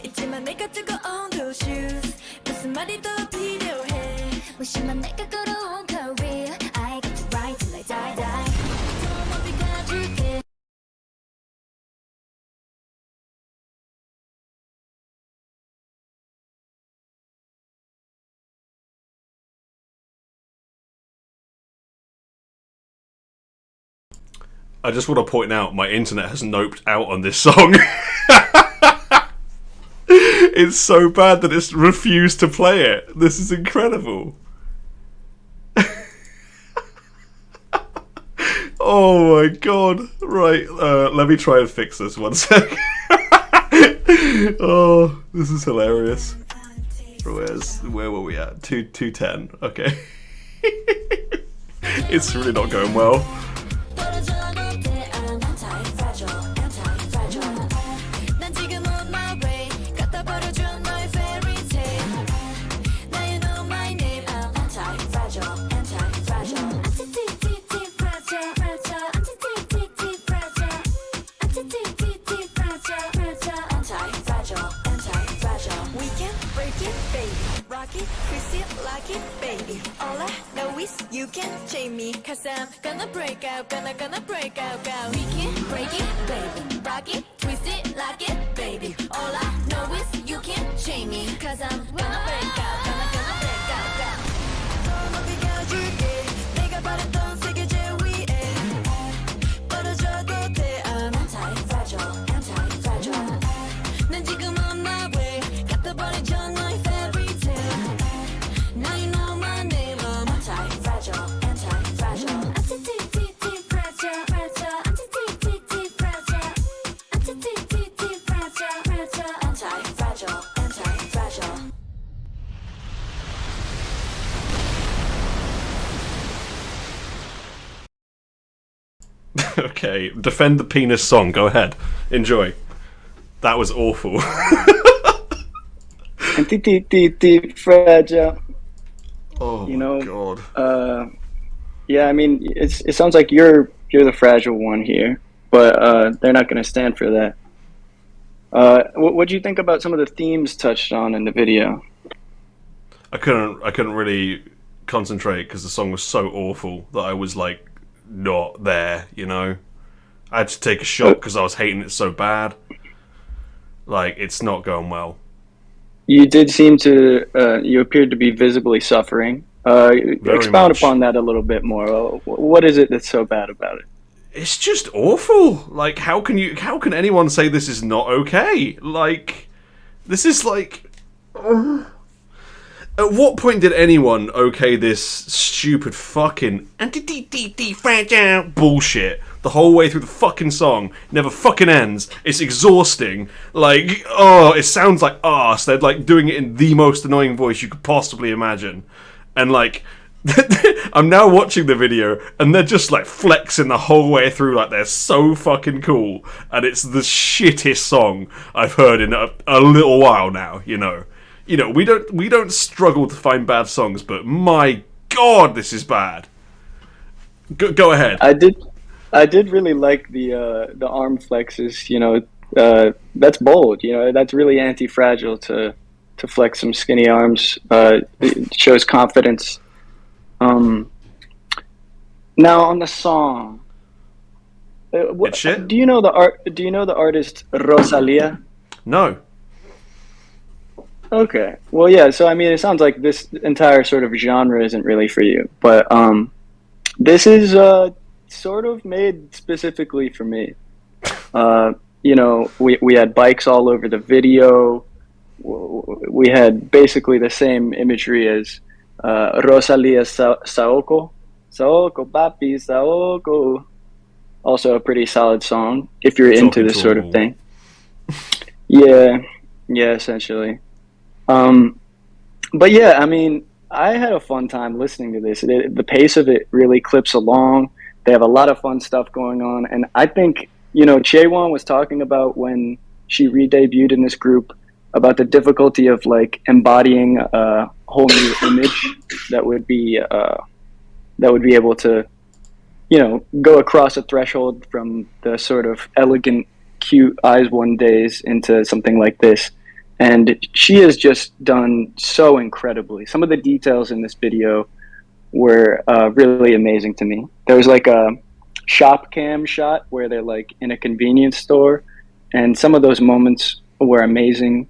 있지만 내가 두고 on those shoes. 무슨 말이 더 필요해. 무심한 내가 걸어온 career. I get to ride till I die, die. 더 높이 가줄게. I just want to point out my internet has noped out on this song. It's so bad that it's refused to play it. This is incredible. Oh my god. Right, let me try and fix this one sec. Oh, this is hilarious. Where were we at? 210. Okay. It's really not going well. 떨어져도 돼. I'm anti-fragile, anti-fragile. 난 지금 on my way. 갖다 버려줘 너의 fairy tale. Now you know my name. I'm anti-fragile, anti-fragile. Anti-fragile, fragile. Anti-fragile. Anti-fragile, fragile. Anti-fragile, anti-fragile. We can break it, baby. Rock it, twist it, lock it, baby. All I know is you can chain me. Cause I'm gonna break out, gonna break out, go. We can break it, baby. Rock it, twist it, lock it, baby. All I know is you can chain me. Cause I'm gonna break out, Okay, defend the penis song. Go ahead, enjoy. That was awful. Antifragile. Oh You my know, god. Yeah, I mean, it sounds like you're the fragile one here, but they're not going to stand for that. What do you think about some of the themes touched on in the video? I couldn't really concentrate because the song was so awful that I was like not there. You know, I had to take a shot because I was hating it so bad. Like, it's not going well. You did seem to, you appeared to be visibly suffering. Expound much. upon that a little bit more. What is it that's so bad about it? It's just awful. Like, how can anyone say this is not okay? Like, this is like. At what point did anyone okay this stupid fucking anti-fragile bullshit the whole way through the fucking song? Never fucking ends. It's exhausting. Like, oh, it sounds like arse. They're like doing it in the most annoying voice you could possibly imagine. And like, I'm now watching the video and they're just like flexing the whole way through like they're so fucking cool. And it's the shittest song I've heard in a little while now, you know. You know, we don't struggle to find bad songs, but my god, this is bad. Go ahead. I did really like the arm flexes. You know, that's bold. You know, that's really anti-fragile to flex some skinny arms. It shows confidence. Now on the song, It's shit? do you know the artist Rosalia? No. Okay. Well, yeah. So I mean, it sounds like this entire sort of genre isn't really for you, but this is sort of made specifically for me. You know, we had bikes all over the video. We had basically the same imagery as Rosalia Saoko, papi, Saoko. Also a pretty solid song if you're into this sort of thing. Yeah, essentially. But yeah, I mean, I had a fun time listening to this. The pace of it really clips along. They have a lot of fun stuff going on, and I think, you know, Chaeyeon was talking about when she re-debuted in this group about the difficulty of like embodying a whole new image that would be able to, you know, go across a threshold from the sort of elegant, cute Eyes One days into something like this. And she has just done so incredibly. Some of the details in this video were really amazing to me. There was like a shop cam shot where they're like in a convenience store, and some of those moments were amazing.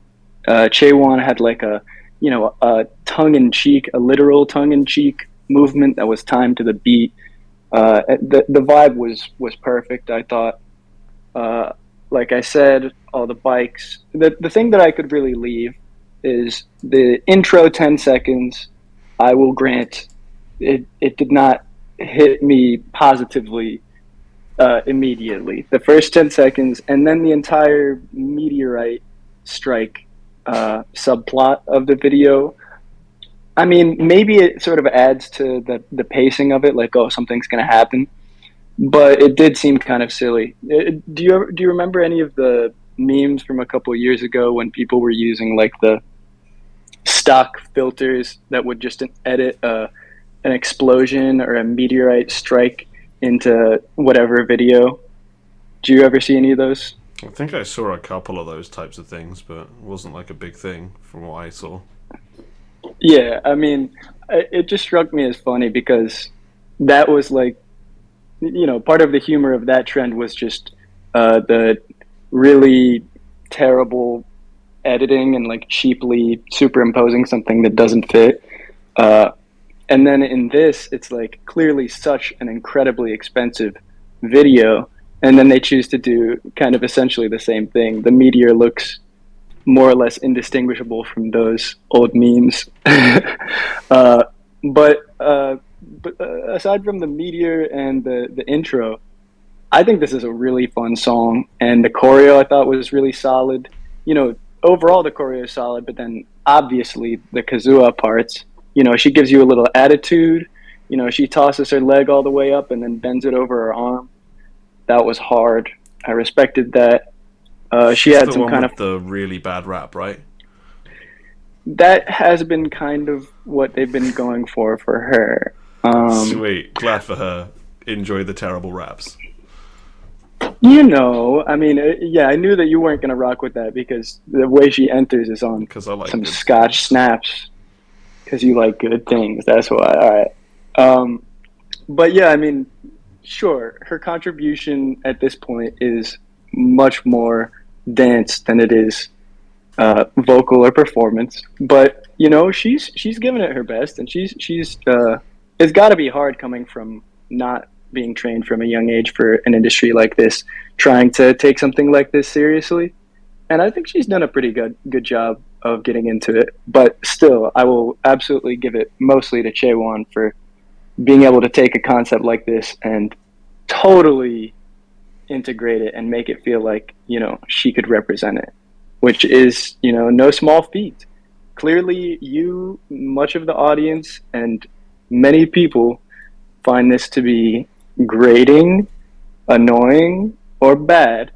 Chaeyeon had like a literal tongue-in-cheek movement that was timed to the beat. The vibe was perfect, I thought. Like I said, all the bikes. The thing that I could really leave is the intro 10 seconds. I will grant it did not hit me positively immediately. The first 10 seconds, and then the entire meteorite strike subplot of the video. I mean, maybe it sort of adds to the pacing of it, like, oh, something's going to happen. But it did seem kind of silly. Do you remember any of the memes from a couple of years ago when people were using like the stock filters that would just edit an explosion or a meteorite strike into whatever video? Do you ever see any of those? I think I saw a couple of those types of things, but it wasn't like a big thing from what I saw. Yeah, I mean, it just struck me as funny because that was like, you know, part of the humor of that trend was just the really terrible editing and like cheaply superimposing something that doesn't fit. And then in this, it's like clearly such an incredibly expensive video. And then they choose to do kind of essentially the same thing. The meteor looks more or less indistinguishable from those old memes. But aside from the meteor and the intro, I think this is a really fun song, and the choreo I thought was really solid. You know, overall the choreo is solid, but then obviously the Kazuha parts, you know, she gives you a little attitude. You know, she tosses her leg all the way up and then bends it over her arm. that was hard. I respected that. She She's had the some one kind with of the really bad rap, right? that has been kind of what they've been going for her. Sweet, glad for her. Enjoy the terrible raps. You know, I mean, yeah, I knew that you weren't gonna rock with that because the way she enters is on 'Cause I like some good Scotch things. snaps. Because you like good things, that's why. All right, but yeah, I mean, sure, her contribution at this point is much more dance than it is vocal or performance. But you know, she's given it her best, and she's it's got to be hard coming from not being trained from a young age for an industry like this, trying to take something like this seriously. And I think she's done a pretty good job of getting into it. But still, I will absolutely give it mostly to Chaeyeon for being able to take a concept like this and totally integrate it and make it feel like, you know, she could represent it, which is, you know, no small feat. Clearly, you, much of the audience, and many people find this to be grating, annoying, or bad.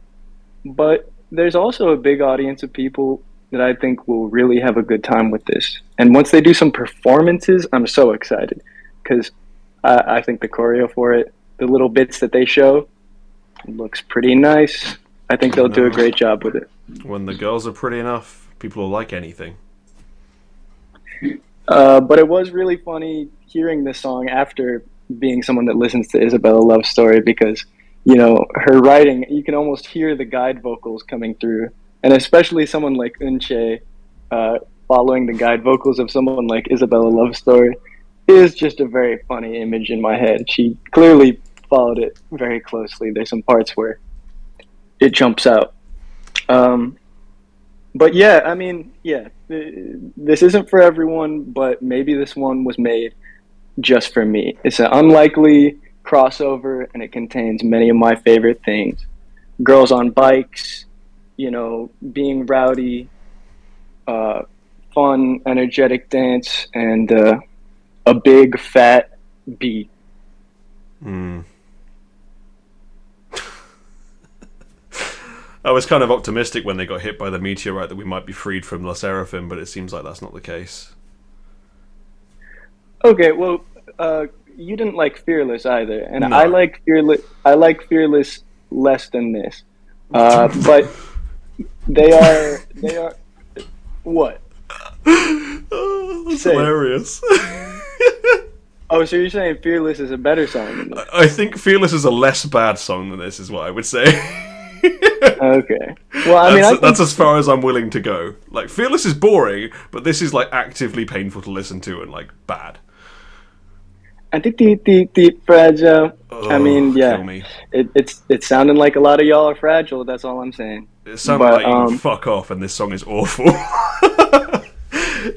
But there's also a big audience of people that I think will really have a good time with this. And once they do some performances, I'm so excited because I think the choreo for it, the little bits that they show, looks pretty nice. I think they'll do a great job with it. When the girls are pretty enough, people will like anything. But it was really funny hearing this song after being someone that listens to Isabella Love Story because, you know, her writing, you can almost hear the guide vocals coming through. And especially someone like Eunchae following the guide vocals of someone like Isabella Love Story is just a very funny image in my head. She clearly followed it very closely. There's some parts where it jumps out. But yeah, I mean, yeah, this isn't for everyone, but maybe this one was made just for me. It's an unlikely crossover, and it contains many of my favorite things. Girls on bikes, you know, being rowdy, fun, energetic dance, and a big, fat beat. I was kind of optimistic when they got hit by the meteorite that we might be freed from the Sserafim, but it seems like that's not the case. Okay, well, you didn't like Fearless either, and No. I like Fearless. I like Fearless less than this, but they are what? Oh, that's Say it. hilarious. Oh, so you're saying Fearless is a better song than this? I think Fearless is a less bad song than this, is what I would say. Okay. Well, I mean, that's as far as I'm willing to go. Like, Fearless is boring, but this is like actively painful to listen to and like bad. I think the fragile. I mean, Ugh, yeah, kill me. it's sounding like a lot of y'all are fragile. That's all I'm saying. It sounds But, like you can fuck off, and this song is awful.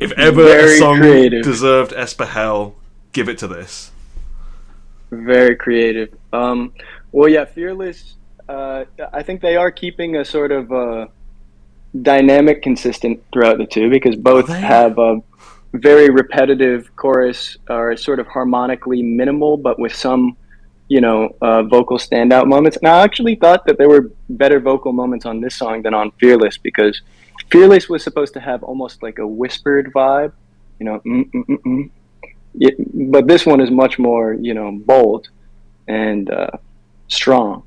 If ever a Very song creative. deserved Espahel, give it to this. Very creative. Well, yeah, Fearless. I think they are keeping a sort of dynamic consistent throughout the two because both they? have a very repetitive chorus or sort of harmonically minimal, but with some, you know, vocal standout moments. And I actually thought that there were better vocal moments on this song than on Fearless because Fearless was supposed to have almost like a whispered vibe, you know, Yeah, but this one is much more, you know, bold and strong.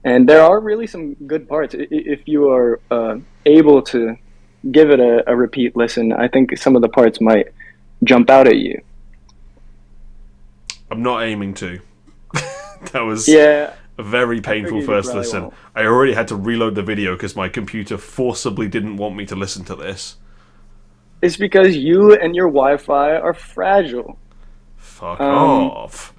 And there are really some good parts. If you are able to give it a repeat listen, I think some of the parts might jump out at you. I'm not aiming to. That was Yeah, a very painful figured you first probably listen. won't. I already had to reload the video because my computer forcibly didn't want me to listen to this. it's because you and your Wi-Fi are fragile. Fuck off.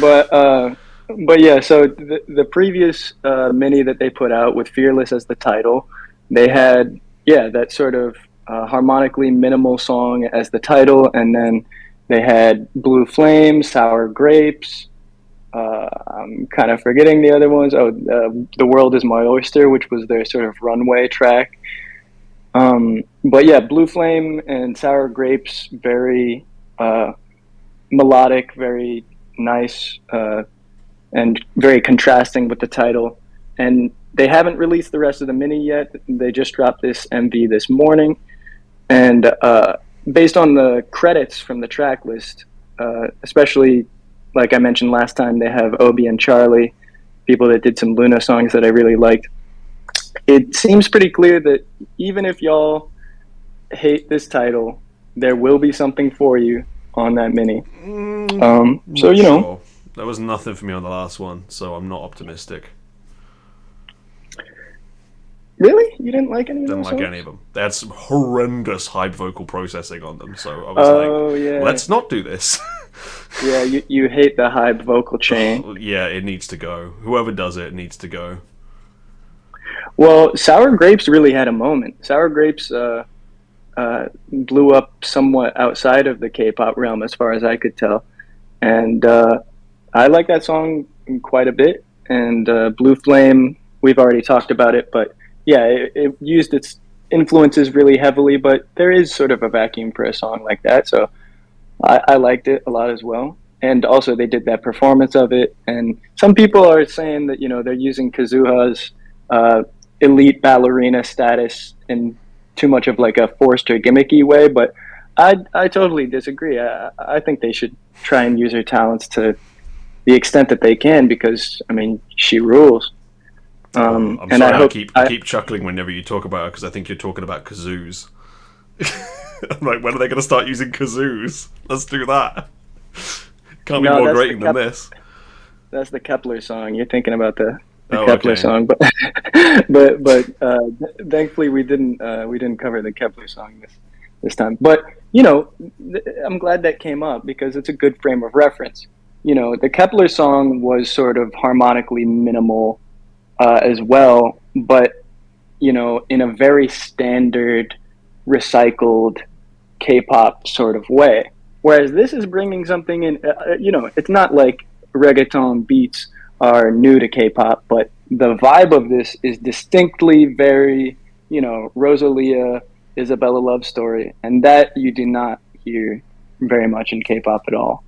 But yeah, so the previous mini that they put out with Fearless as the title, they had that sort of harmonically minimal song as the title, and then they had Blue Flame, Sour Grapes. I'm kind of forgetting the other ones. The World Is My Oyster, which was their sort of runway track. But yeah, Blue Flame and Sour Grapes, very melodic, very nice, and very contrasting with the title. And they haven't released the rest of the mini yet. They just dropped this MV this morning. And based on the credits from the track list, especially like I mentioned last time, they have Obi and Charlie, people that did some Luna songs that I really liked. It seems pretty clear that even if y'all hate this title, there will be something for you on that mini. So, you know. Sure. There was nothing for me on the last one, so I'm not optimistic. Really? You didn't like any of them? Didn't like any of them. They had some horrendous hype vocal processing on them, so I was yeah. let's not do this. Yeah, you hate the hype vocal chain. Yeah, it needs to go. Whoever does it needs to go. Well, Sour Grapes really had a moment. Sour Grapes blew up somewhat outside of the K-pop realm, as far as I could tell. And I like that song quite a bit. And Blue Flame, we've already talked about it, but yeah, it used its influences really heavily, but there is sort of a vacuum for a song like that, so I liked it a lot as well. And also they did that performance of it, and some people are saying that, you know, they're using Kazuha's elite ballerina status in too much of like a forced or gimmicky way, but I totally disagree. I think they should try and use her talents to the extent that they can, because, I mean, she rules. I'm and sorry, I keep chuckling whenever you talk about her, because I think you're talking about kazoos. I'm like, when are they going to start using kazoos? Let's do that. Can't be more grating than this. That's the Kepler song. You're thinking about the Oh, Kepler okay. song, but thankfully we didn't cover the Kepler song this time. But you know, I'm glad that came up because it's a good frame of reference. You know, the Kepler song was sort of harmonically minimal as well, but you know, in a very standard, recycled K-pop sort of way. Whereas this is bringing something in. You know, it's not like reggaeton beats are new to K-pop, but the vibe of this is distinctly very, you know, Rosalia, Isabella Love Story, and that you do not hear very much in K-pop at all.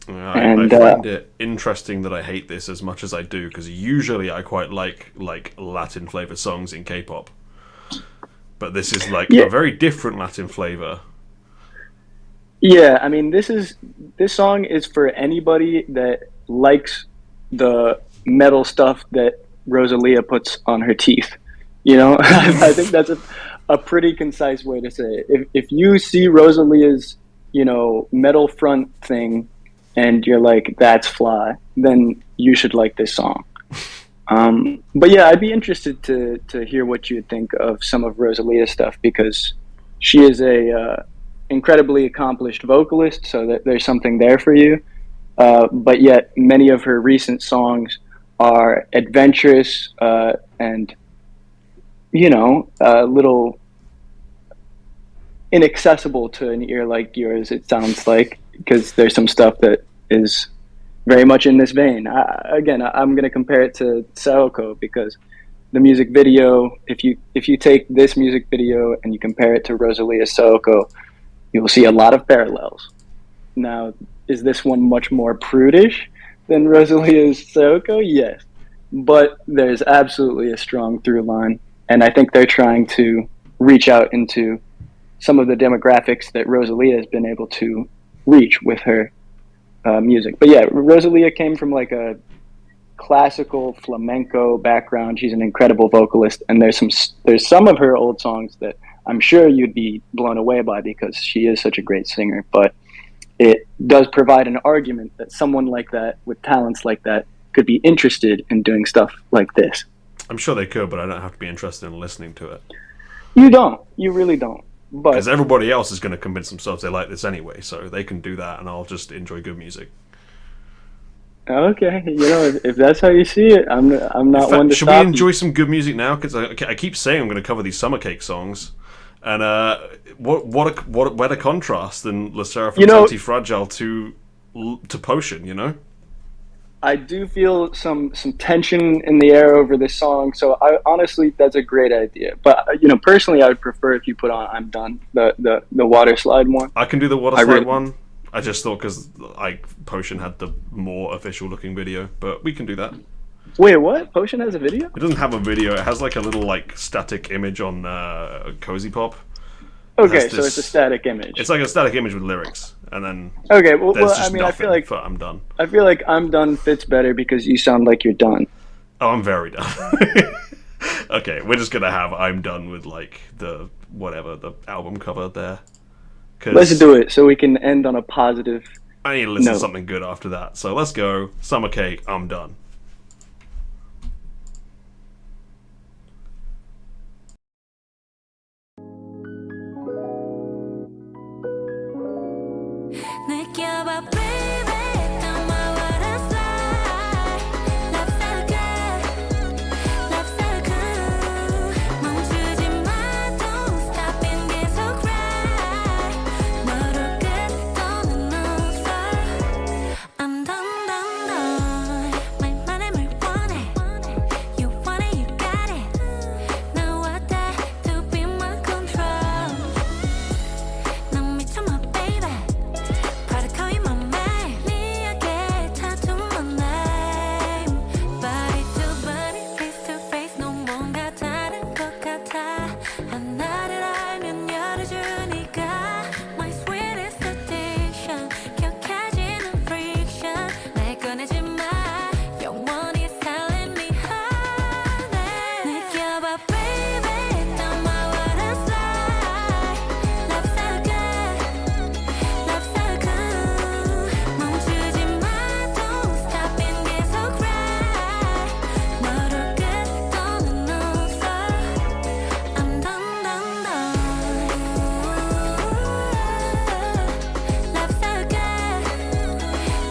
I find it interesting that I hate this as much as I do, because usually I quite like Latin flavored songs in K-pop, but this is like a very different Latin flavor. Yeah, I mean, this song is for anybody that likes the metal stuff that Rosalia puts on her teeth. You know, I think that's a pretty concise way to say it. If you see Rosalia's, you know, metal front thing, and you're like, that's fly, then you should like this song. But yeah, I'd be interested to hear what you think of some of Rosalia's stuff, because she is a incredibly accomplished vocalist, so that there's something there for you. But yet many of her recent songs are adventurous and, you know, a little inaccessible to an ear like yours, it sounds like, because there's some stuff that is very much in this vein. I'm going to compare it to Saoko, because the music video, if you take this music video and you compare it to Rosalia's Saoko, you will see a lot of parallels. Now, is this one much more prudish than Rosalia's Saoko? Yes. But there's absolutely a strong through line, and I think they're trying to reach out into some of the demographics that Rosalia has been able to reach with her music. But yeah, Rosalia came from like a classical flamenco background. She's an incredible vocalist, and there's some of her old songs that I'm sure you'd be blown away by, because she is such a great singer. But it does provide an argument that someone like that, with talents like that, could be interested in doing stuff like this. I'm sure they could, but I don't have to be interested in listening to it. You don't. You really don't. Because everybody else is going to convince themselves they like this anyway, so they can do that, and I'll just enjoy good music. Okay, you know, if that's how you see it, I'm not one to should stop we enjoy some good music now? Because I keep saying I'm going to cover these summer cake songs, and what a better contrast than Le Sserafim's Antifragile to Potion, you know? I do feel some tension in the air over this song, so honestly, that's a great idea. But you know, personally, I would prefer if you put on "I'm Done," the water slide one. I can do the water slide one I just thought because like Potion had the more official looking video, but we can do that. Wait, what? Potion has a video? It doesn't have a video. It has like a little like static image on Cozy Pop. Okay, so it's a static image. It's like a static image with lyrics, and then okay. Well, there's well just I mean, I feel like for I'm done. I feel like I'm done fits better because you sound like you're done. Oh, I'm very done. Okay, we're just gonna have I'm done with like the album cover there. Let's do it so we can end on a positive. I need to listen to note. something good after that. So let's go. Summer Cake. I'm done. 느껴봐 baby don't mind what I say Love so good Love so good 멈추지 마 Don't stop and 계속 cry 너로 끝도는 없어 I'm done 말만해 뭘 원해 You want it you got it Now what that to be my control 난 미쳐 my baby Gotta call you my man. 네에게 tattoo my name. Body to body, face to face, 넌 뭔가 다른 것 같아. 하나를 알면 열어주니까. My sweetest addiction, 격해지는 friction. 날 꺼내지 마. 영원히 telling me honey. 느껴봐 baby, don't mind what I say. Love so good, love so good. 멈추지 마, don't stop and 계속 cry. 너로 끝도는 없어. I'm done. Love so good,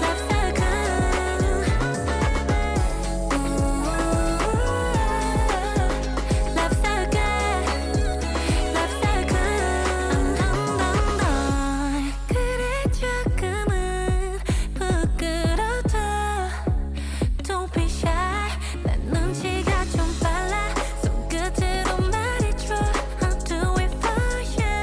love so good. Love so good, love so good. I'm done. 그래 조금은 부끄러워도 Don't be shy. 난 눈치가 좀 빨라. 손끝으로 말해줘. I'll do it for you.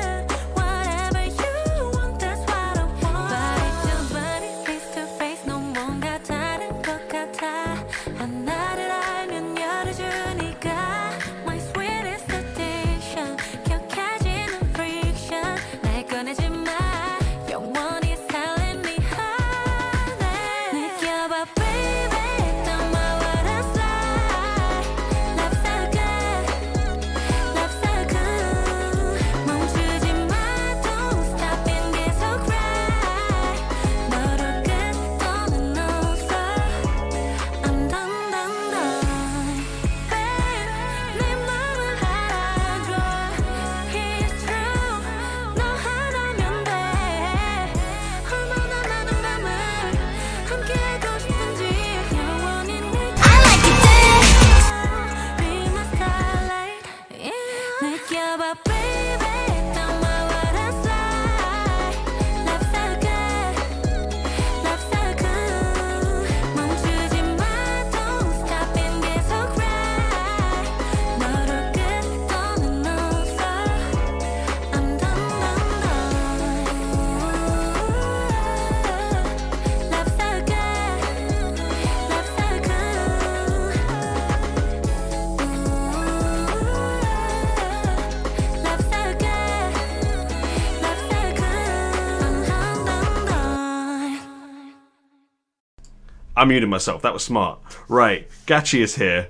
Whatever you want, that's what I want. Body to body, face to face, 넌 뭔가 다른 것 같아. 하나를 알면 열어주니까. My sweetest addiction, 격해지는 friction. 날 꺼내지 마. 영원히 telling me honey. 느껴봐 baby, don't mind what I say. Love so good, love so good. 멈추지 마, don't stop and 계속 cry. 너로 끝도는 없어. I'm done. Babe, 내 맘을 알아줘. It's true, 너 하나면 돼. 얼마나 많은 밤을 함께하고 싶은지 영원히 내 I like it Be my starlight 느껴봐 baby don't mind what I say Love so good Love so good 멈추지 마 Don't stop and 계속 cry 너로 끝도는 없어 I'm done Love so good Love so good Love so good Love so good I'm done I muted myself. That was smart. Right. Gachi is here.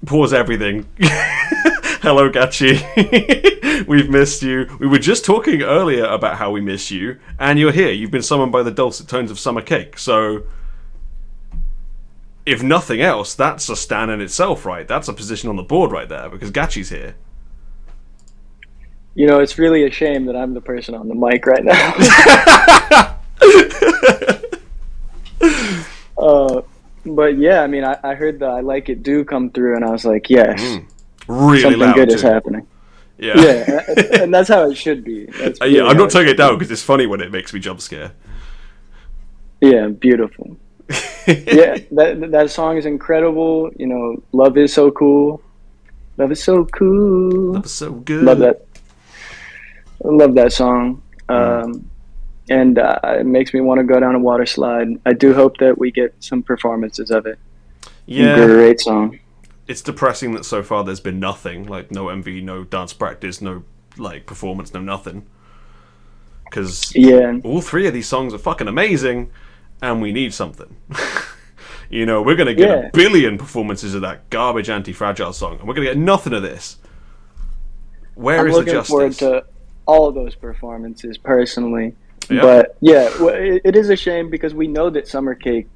Pause everything. Hello, Gachi. We've missed you. We were just talking earlier about how we miss you, and you're here. You've been summoned by the dulcet tones of Summer Cake. So, if nothing else, that's a stand in itself, right? That's a position on the board right there, because Gachi's here. You know, it's really a shame that I'm the person on the mic right now. But yeah, I mean, I heard the I Like It Do come through, and I was like, yes, Really something loud, good is too. happening. Yeah. Yeah, and that's how it should be. That's Yeah, really I'm how not taking should it down because it's funny when it makes me jump scare. be. Yeah, beautiful. Yeah, that song is incredible. You know, Love Is So Cool. Love is so cool. That was so good. Love that. I love that song. But yeah, I mean, I heard the I Like It Do come through, and I was like, yes, something good is happening. Yeah, that's really how it should be. That's really how it should be. Yeah, that song is incredible. You know, Love Is So Cool. Love is so cool. and it makes me want to go down a water slide. I do hope that we get some performances of it. Yeah, Great song. it's depressing that so far there's been nothing. Like, no MV, no dance practice, no, like, performance, no nothing. Because Yeah, all three of these songs are fucking amazing, and we need something. You know, we're going to get Yeah. a billion performances of that garbage Antifragile song, and we're going to get nothing of this. Where I'm is the looking forward justice? to all of those performances personally. Yeah. But yeah, it is a shame because we know that Summer Cake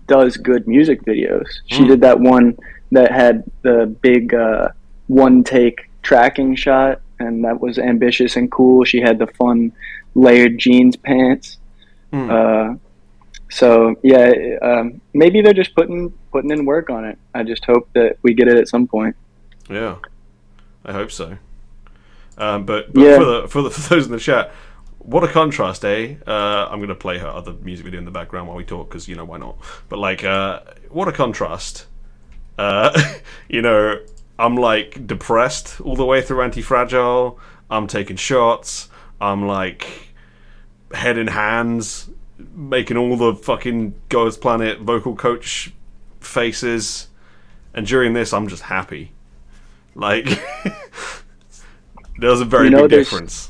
does good music videos. She did that one that had the big one take tracking shot, and that was ambitious and cool. She had the fun layered jeans pants. So yeah, maybe they're just putting in work on it. I just hope that we get it at some point. Yeah, I hope so. But Yeah. for those in the chat, what a contrast, eh? I'm going to play her other music video in the background while we talk, because, you know, why not? But, like, what a contrast. You know, I'm, like, depressed all the way through Antifragile. I'm taking shots. I'm, like, head in hands, making all the fucking God's Planet vocal coach faces. And during this, I'm just happy. Like, there's a very big difference.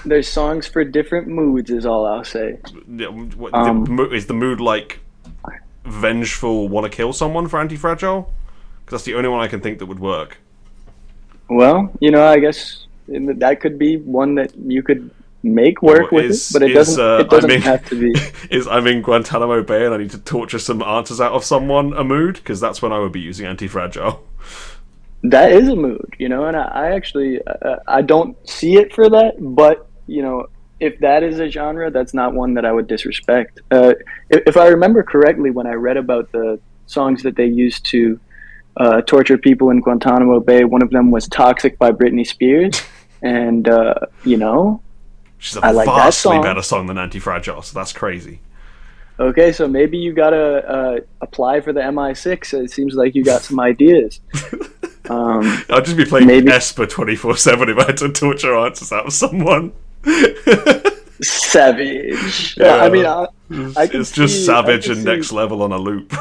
There's songs for different moods, is all I'll say. Is the mood like vengeful, want to kill someone for Antifragile? Because that's the only one I can think that would work. Well, you know, I guess that could be one that you could make work with it, but it doesn't have to be. Is I'm in Guantanamo Bay and I need to torture some answers out of someone a mood? Because that's when I would be using Antifragile. That is a mood, you know, and I actually I don't see it for that, but you know, if that is a genre, that's not one that I would disrespect. If I remember correctly, when I read about the songs that they used to torture people in Guantanamo Bay, one of them was "Toxic" by Britney Spears, and you know, She's a I like that vastly song. better song than Antifragile, so that's crazy. Okay, so maybe you gotta apply for the MI6. It seems like you got some ideas. I'd just be playing Esper 24/7 if I had to torture answers out of someone. Savage. Yeah. I mean, I can it's just see- savage I can and see- next level on a loop.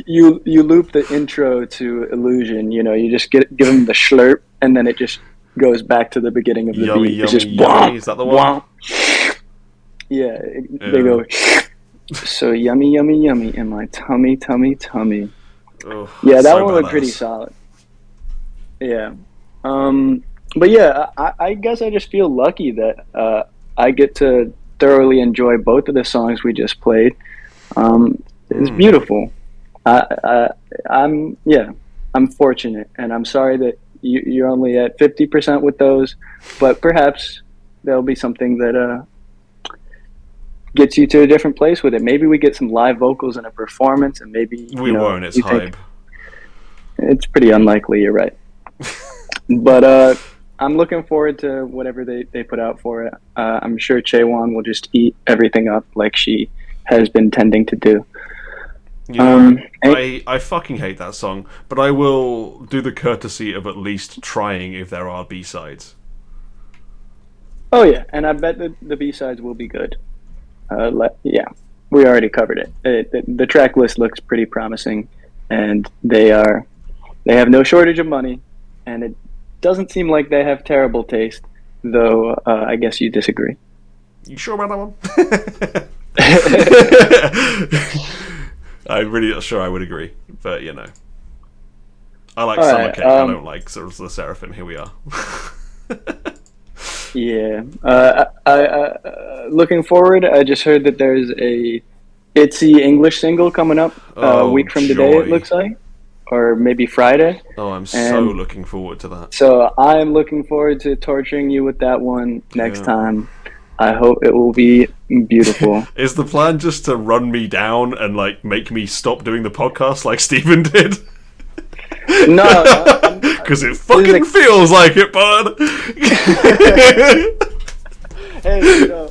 You loop the intro to Illusion. You know, you just give them the slurp, and then it just goes back to the beginning of the Yummy, beat. It's yummy, just yummy. Is that the one? Yeah, they go. So yummy, yummy, yummy in my tummy, tummy, tummy. Oh, Yeah, that so one looked pretty badass. solid. Yeah. But yeah, I guess I just feel lucky that I get to thoroughly enjoy both of the songs we just played. It's beautiful. I'm fortunate, and I'm sorry that you're only at 50% with those, but perhaps there'll be something that gets you to a different place with it. Maybe we get some live vocals and a performance, and maybe We won't, it's you think- hype. It's pretty unlikely, you're right. But I'm looking forward to whatever they put out for it. I'm sure Chaeyeon will just eat everything up like she has been tending to do. You know, and- I fucking hate that song, but I will do the courtesy of at least trying if there are B-sides. Oh yeah, and I bet the B-sides will be good. Yeah, we already covered it. The track list looks pretty promising, and they have no shortage of money, and it doesn't seem like they have terrible taste, though I guess you disagree. You sure about that one? I'm really not sure I would agree, but you know. I like All Summer right, Cake, I don't like sort of the Seraphim, here we are. Yeah. I looking forward. I just heard that there's a Itzy English single coming up a Oh, week from today, joy. it looks like. Or maybe Friday. Oh, I'm so And- looking forward to that. So I'm looking forward to torturing you with that one next Yeah. time. I hope it will be beautiful. Is the plan just to run me down and like make me stop doing the podcast like Steven did? No, Because it fucking feels like it, bud. hey,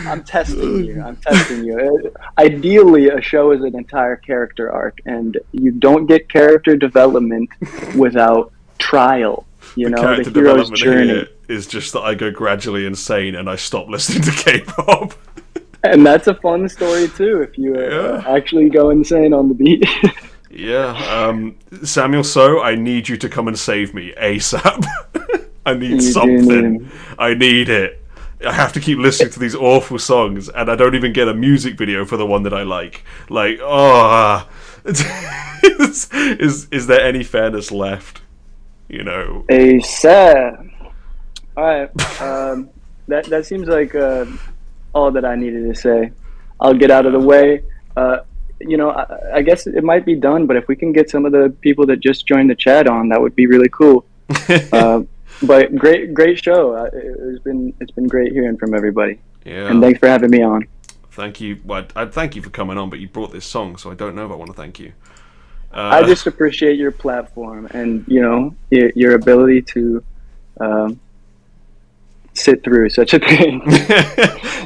I'm testing you. I'm testing you. Ideally, a show is an entire character arc, and you don't get character development without trial. You The know, character the hero's development journey. here is just that I go gradually insane and I stop listening to K-pop. And that's a fun story too, if you actually go insane on the beat. Yeah, Samuel So, I need you to come and save me ASAP. I need You do something. need him. I need it. I have to keep listening to these awful songs, and I don't even get a music video for the one that I like. Like, oh, is there any fairness left? You know. ASAP. All right. That seems like all that I needed to say. I'll get out of the way. You know, I guess it might be done, but if we can get some of the people that just joined the chat on, that would be really cool. But great show. It's been great hearing from everybody. Yeah. And thanks for having me on. Thank you. Well, I thank you for coming on, but you brought this song, so I don't know if I want to thank you. I just appreciate your platform and, you know, your ability to sit through such a thing.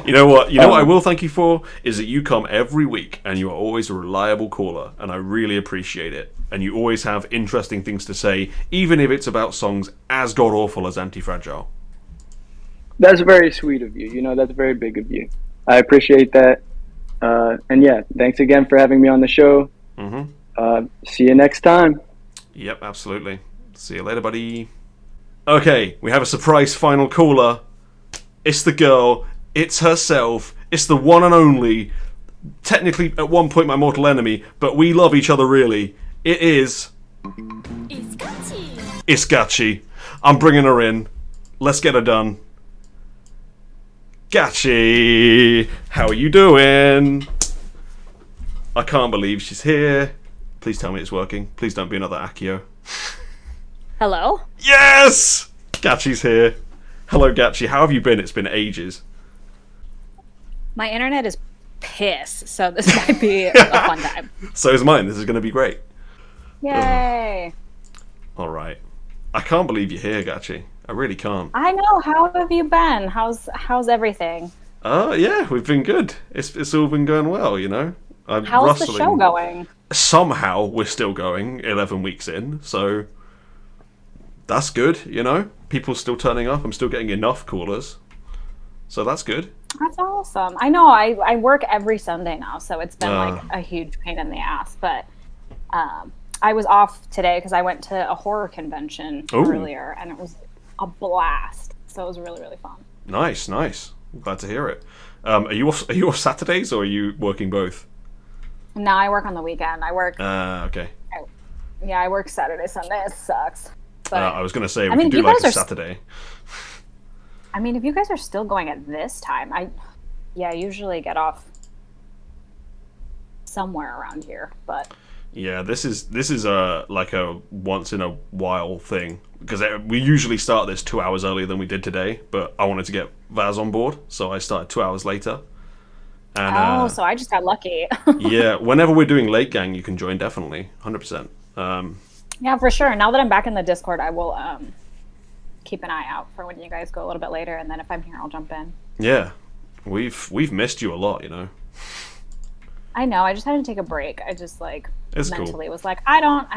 You know what? You know what I will thank you for is that you come every week and you are always a reliable caller, and I really appreciate it. And you always have interesting things to say, even if it's about songs as god awful as Antifragile. That's very sweet of you. You know, that's very big of you. I appreciate that. And yeah, thanks again for having me on the show. See you next time. Yep, absolutely. See you later, buddy. Okay, we have a surprise final caller. It's the girl. It's herself. It's the one and only. Technically, at one point, my mortal enemy, but we love each other really. It is. It's Gachi. It's Gachi. I'm bringing her in. Let's get her done. Gachi, how are you doing? I can't believe she's here. Please tell me it's working. Please don't be another Accio. Hello? Yes! Gachi's here. Hello, Gachi. How have you been? It's been ages. My internet is pissed, so this might be a fun time. So is mine. This is going to be great. Yay! All right. I can't believe you're here, Gachi. I really can't. I know. How have you been? How's everything? Yeah, we've been good. It's all been going well, you know. I'm How's the rustling. show going? Somehow we're still going 11 weeks in, so that's good, you know. People still turning up. I'm still getting enough callers, so that's good. That's awesome. I know. I work every Sunday now, so it's been like a huge pain in the ass. But I was off today because I went to a horror convention earlier, and it was a blast. So it was really, really fun. Nice. I'm glad to hear it. Are you off Saturdays, or are you working both? No, I work on the weekend. I work. Okay. I work Saturday, Sunday. It sucks. But I was gonna say I we mean, could do you like guys a are Saturday. I mean, if you guys are still going at this time, I usually get off somewhere around here, but Yeah, this is like a once in a while thing, because we usually start this 2 hours earlier than we did today, but I wanted to get Vaz on board, so I started 2 hours later. And, so I just got lucky. yeah, whenever we're doing late gang, you can join, definitely, 100%. Yeah, for sure. Now that I'm back in the Discord, I will keep an eye out for when you guys go a little bit later, and then if I'm here, I'll jump in. Yeah, we've missed you a lot, you know. I know. I just had to take a break. I just It's mentally cool. was like, I don't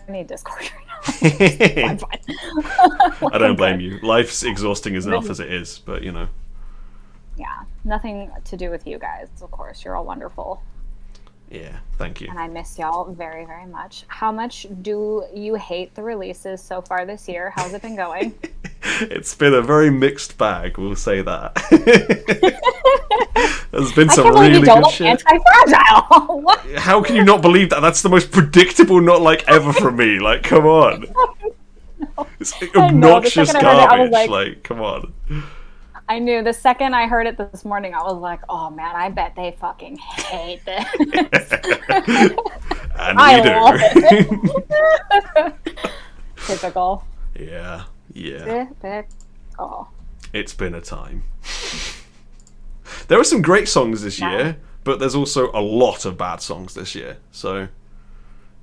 need Discord right now. I'm fine. I don't blame you. Life's exhausting enough as it is, but you know. Yeah, nothing to do with you guys. Of course, you're all wonderful. Yeah, thank you. And I miss y'all very, very much. How much do you hate the releases so far this year? How's it been going? It's been a very mixed bag, we'll say that. There's been I some can't believe really you don't good like shit. Antifragile. What? How can you not believe that? That's the most predictable not like ever from me. Like, come on. It's like I know, the obnoxious second I heard it, I was garbage. like- Like, come on. I knew the second I heard it this morning, I was like, oh man, I bet they fucking hate this. And I we love do. it. Typical. Yeah. Typical. It's been a time. There are some great songs this year, but there's also a lot of bad songs this year. So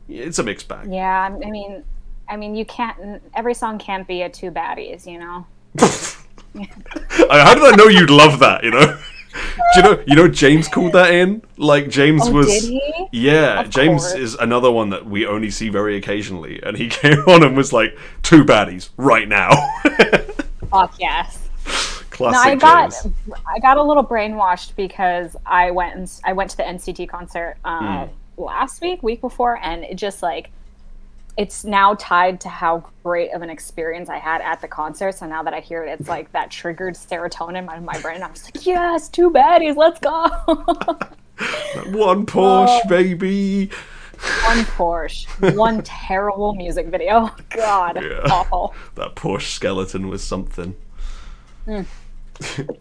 it's a mixed bag. Yeah, I mean, you can't. Every song can't be a two baddies, you know. How did I know you'd love that? You know. you know James called that in? Like James was did he? Yeah, Of James course. is another one that we only see very occasionally, and he came on and was like, 2 baddies right now. Fuck yes. Classic No, James. I got a little brainwashed because I went to the NCT concert last week before, and it just like it's now tied to how great of an experience I had at the concert. So now that I hear it, it's like that triggered serotonin in my brain. I'm just like, yes, 2 baddies, let's go. One Porsche, baby. One Porsche, one terrible music video. God, awful. That Porsche skeleton was something.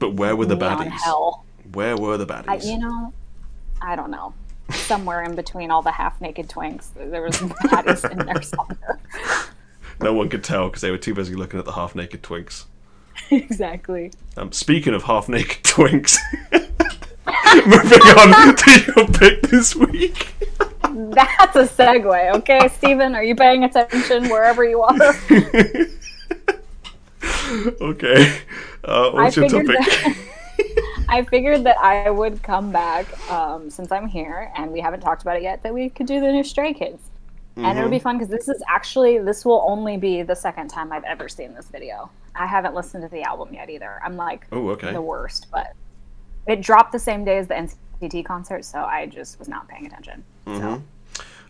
But where were the Neon baddies? hell. Where were the baddies? I don't know. Somewhere in between all the half-naked twinks, there was baddies in there somewhere. No one could tell because they were too busy looking at the half-naked twinks. Exactly. Speaking of half-naked twinks, moving on to your pick this week. That's a segue, okay, Steven? Are you paying attention wherever you are? Okay. What's your topic? I figured that I would come back, since I'm here, and we haven't talked about it yet, that we could do the new Stray Kids. And it'll be fun, because this will only be the second time I've ever seen this video. I haven't listened to the album yet, either. I'm like, the worst, but it dropped the same day as the NCT concert, so I just was not paying attention. So.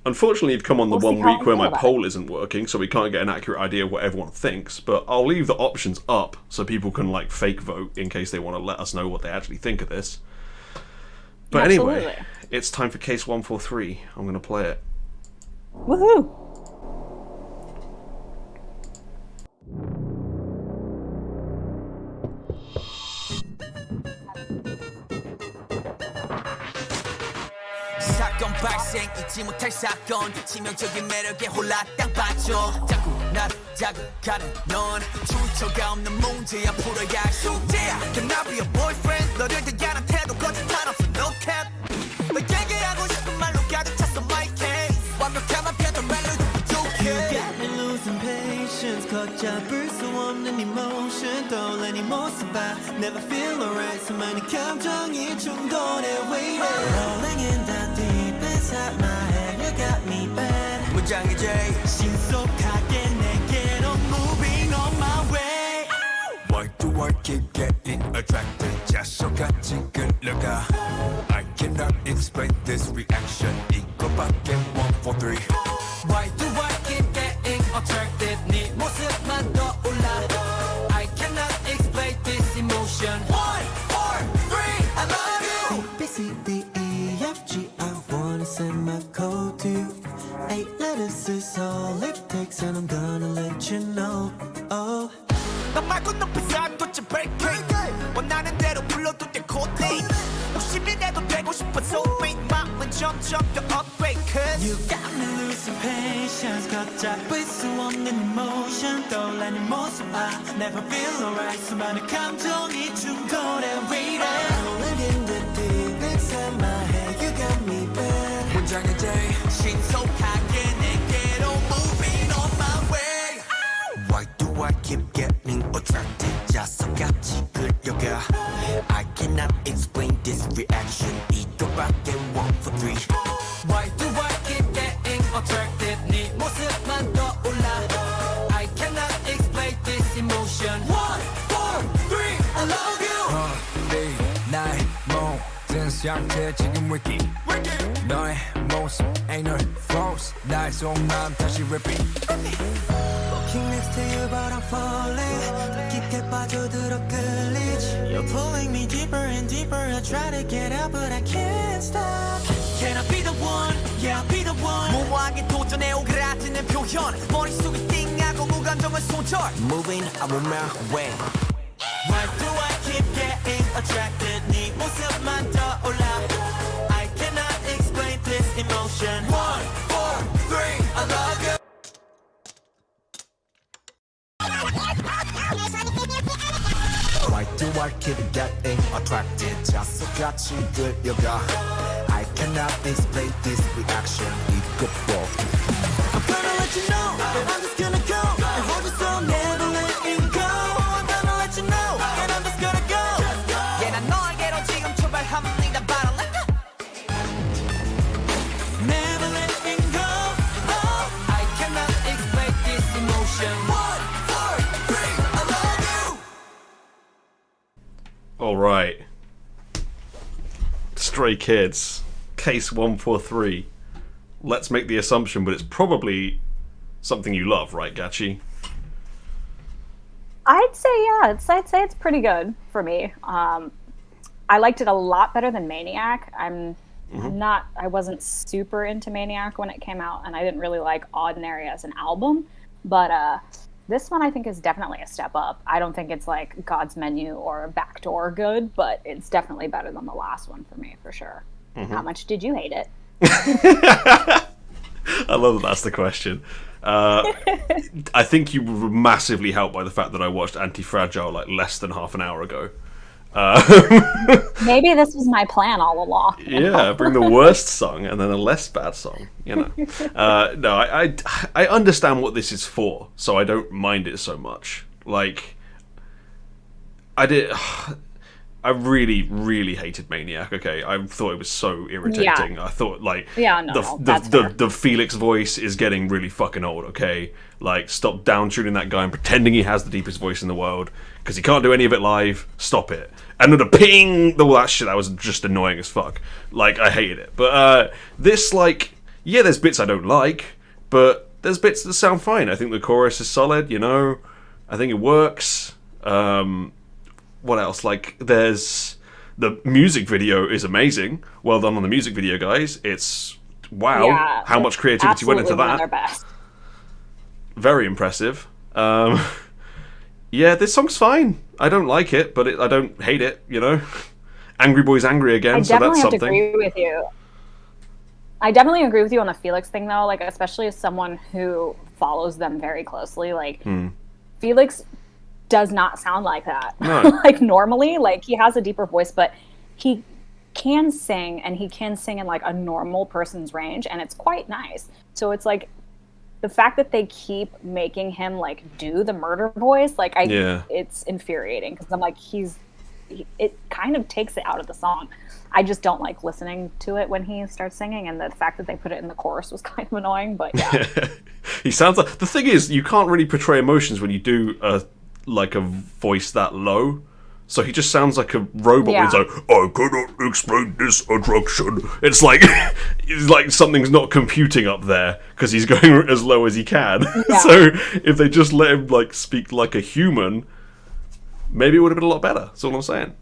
Unfortunately, you've come on the We'll 1 see how week where I my feel about poll isn't working, so we can't get an accurate idea of what everyone thinks, but I'll leave the options up so people can like fake vote in case they want to let us know what they actually think of this. But anyway, it's time for case 143. I'm going to play it. Woohoo! 사건 발생 잊지 못할 사건 치명적인 매력에 홀라 땅 빠져 자꾸 나를 자극하는 넌 출처가 없는 문제야 풀어야 할 숙제야 Can I be a boyfriend 너를 대하는 태도 거짓말 없어 no cap 너에게 하고 싶은 말로 가득 찼어 my case 완벽한 표현 말로도 부족해 You got me losing patience 걷잡을 수 없는 emotion 떠올린 이 모습 봐 Never feel alright 수많은 감정이 충돌해 waiting Rolling in the deep inside my head You got me bad 문장의 J 신속하게 내게로 moving on my way Why do I keep getting attracted 자석같이 끌려가 I cannot explain this reaction 이거밖에 1, 4, 3 Why do I keep getting attracted 네 모습만 떠올라 I cannot explain this emotion 1, 4, 3 I love you A, B, C, D, E, F, G I wanna send my code to you 8 letters is all it takes and I'm gonna let you know Oh 너 말고 높은 산도치 breaking 원하는 대로 불러도 돼 코딩 욕심이 내도 되고 싶어서 wait 마음은 점점 더 upgrade cause You got me losing patience 걷잡을 수 없는 emotion 떠올라 네 모습 봐 Never feel alright 수많은 감정이 충돌해 waiting Rolling in the deep inside my head You got me bad 문장의 J 신속하게 내게로 moving on my way Why do I keep getting attracted 자석같이 끌려가 I cannot explain this reaction 이거밖에 1, 4, 3 Why do I keep getting attracted 네 모습만 떠올라 I cannot explain this emotion 1, 4, 3 I love you 나의 모든 상태 지금 wiki 너의 모습 ain't no false 나의 속마음 다시 repeat Walking next to you but I'm falling 더 깊게 빠져들어 끌리지 You're pulling me deeper and deeper I try to get out but I can't stop Can I be the one? Yeah I'll be the one 무모하게 도전해 오그라드는 표현 머릿속이 띵하고 무감정은 손절 Moving I'm on my way Why do I keep getting attracted 네 모습만 떠올라 I cannot explain this emotion 1, 4, 3 I love you Why do I keep getting attracted 자석같이 끌려가 I cannot explain this reaction 이것도 I'm gonna let you know I'm just gonna go and hold you so never let you go I'm gonna let you know and I'm just gonna go Yeah 난 너에게로 지금 출발하고 All right. Stray Kids, case 143. Let's make the assumption, but it's probably something you love, right, Gachi? I'd say yeah. I'd say it's pretty good for me. I liked it a lot better than Maniac. I'm not. I wasn't super into Maniac when it came out, and I didn't really like Ordinary as an album. But this one I think is definitely a step up. I don't think it's like God's Menu or Backdoor good, but it's definitely better than the last one for me, for sure. How much did you hate it? I love that that's the question. I think you were massively helped by the fact that I watched Antifragile like less than half an hour ago. Maybe this was my plan all along. Yeah, bring the worst song and then a less bad song, you know. No, I understand what this is for, so I don't mind it so much. Like, I really, really hated Maniac. Okay, I thought it was so irritating. Yeah. I thought like the Felix voice is getting really fucking old. Okay, like stop down-tuning that guy and pretending he has the deepest voice in the world because he can't do any of it live. Stop it. And the ping, all that shit, that was just annoying as fuck. Like I hated it. But this, like, yeah, there's bits I don't like, but there's bits that sound fine. I think the chorus is solid. You know, I think it works. What else? Like, there's the music video is amazing. Well done on the music video, guys. It's wow, how much creativity went into that. Their best. Very impressive. Yeah, this song's fine. I don't like it, but I don't hate it. You know, Angry Boy's angry again, so that's something. I definitely have to agree with you. I definitely agree with you on the Felix thing, though. Like, especially as someone who follows them very closely, like Felix does not sound like that. No. Like normally, like he has a deeper voice, but he can sing, and he can sing in like a normal person's range, and it's quite nice. So it's like the fact that they keep making him like do the murder voice, like it's infuriating because I'm like it kind of takes it out of the song. I just don't like listening to it when he starts singing, and the fact that they put it in the chorus was kind of annoying. But yeah, he sounds like, the thing is, you can't really portray emotions when you do a voice that low, so he just sounds like a robot. He's like, I cannot explain this attraction. It's like something's not computing up there because he's going as low as he can. So if they just let him like speak like a human, maybe it would have been a lot better. That's all I'm saying.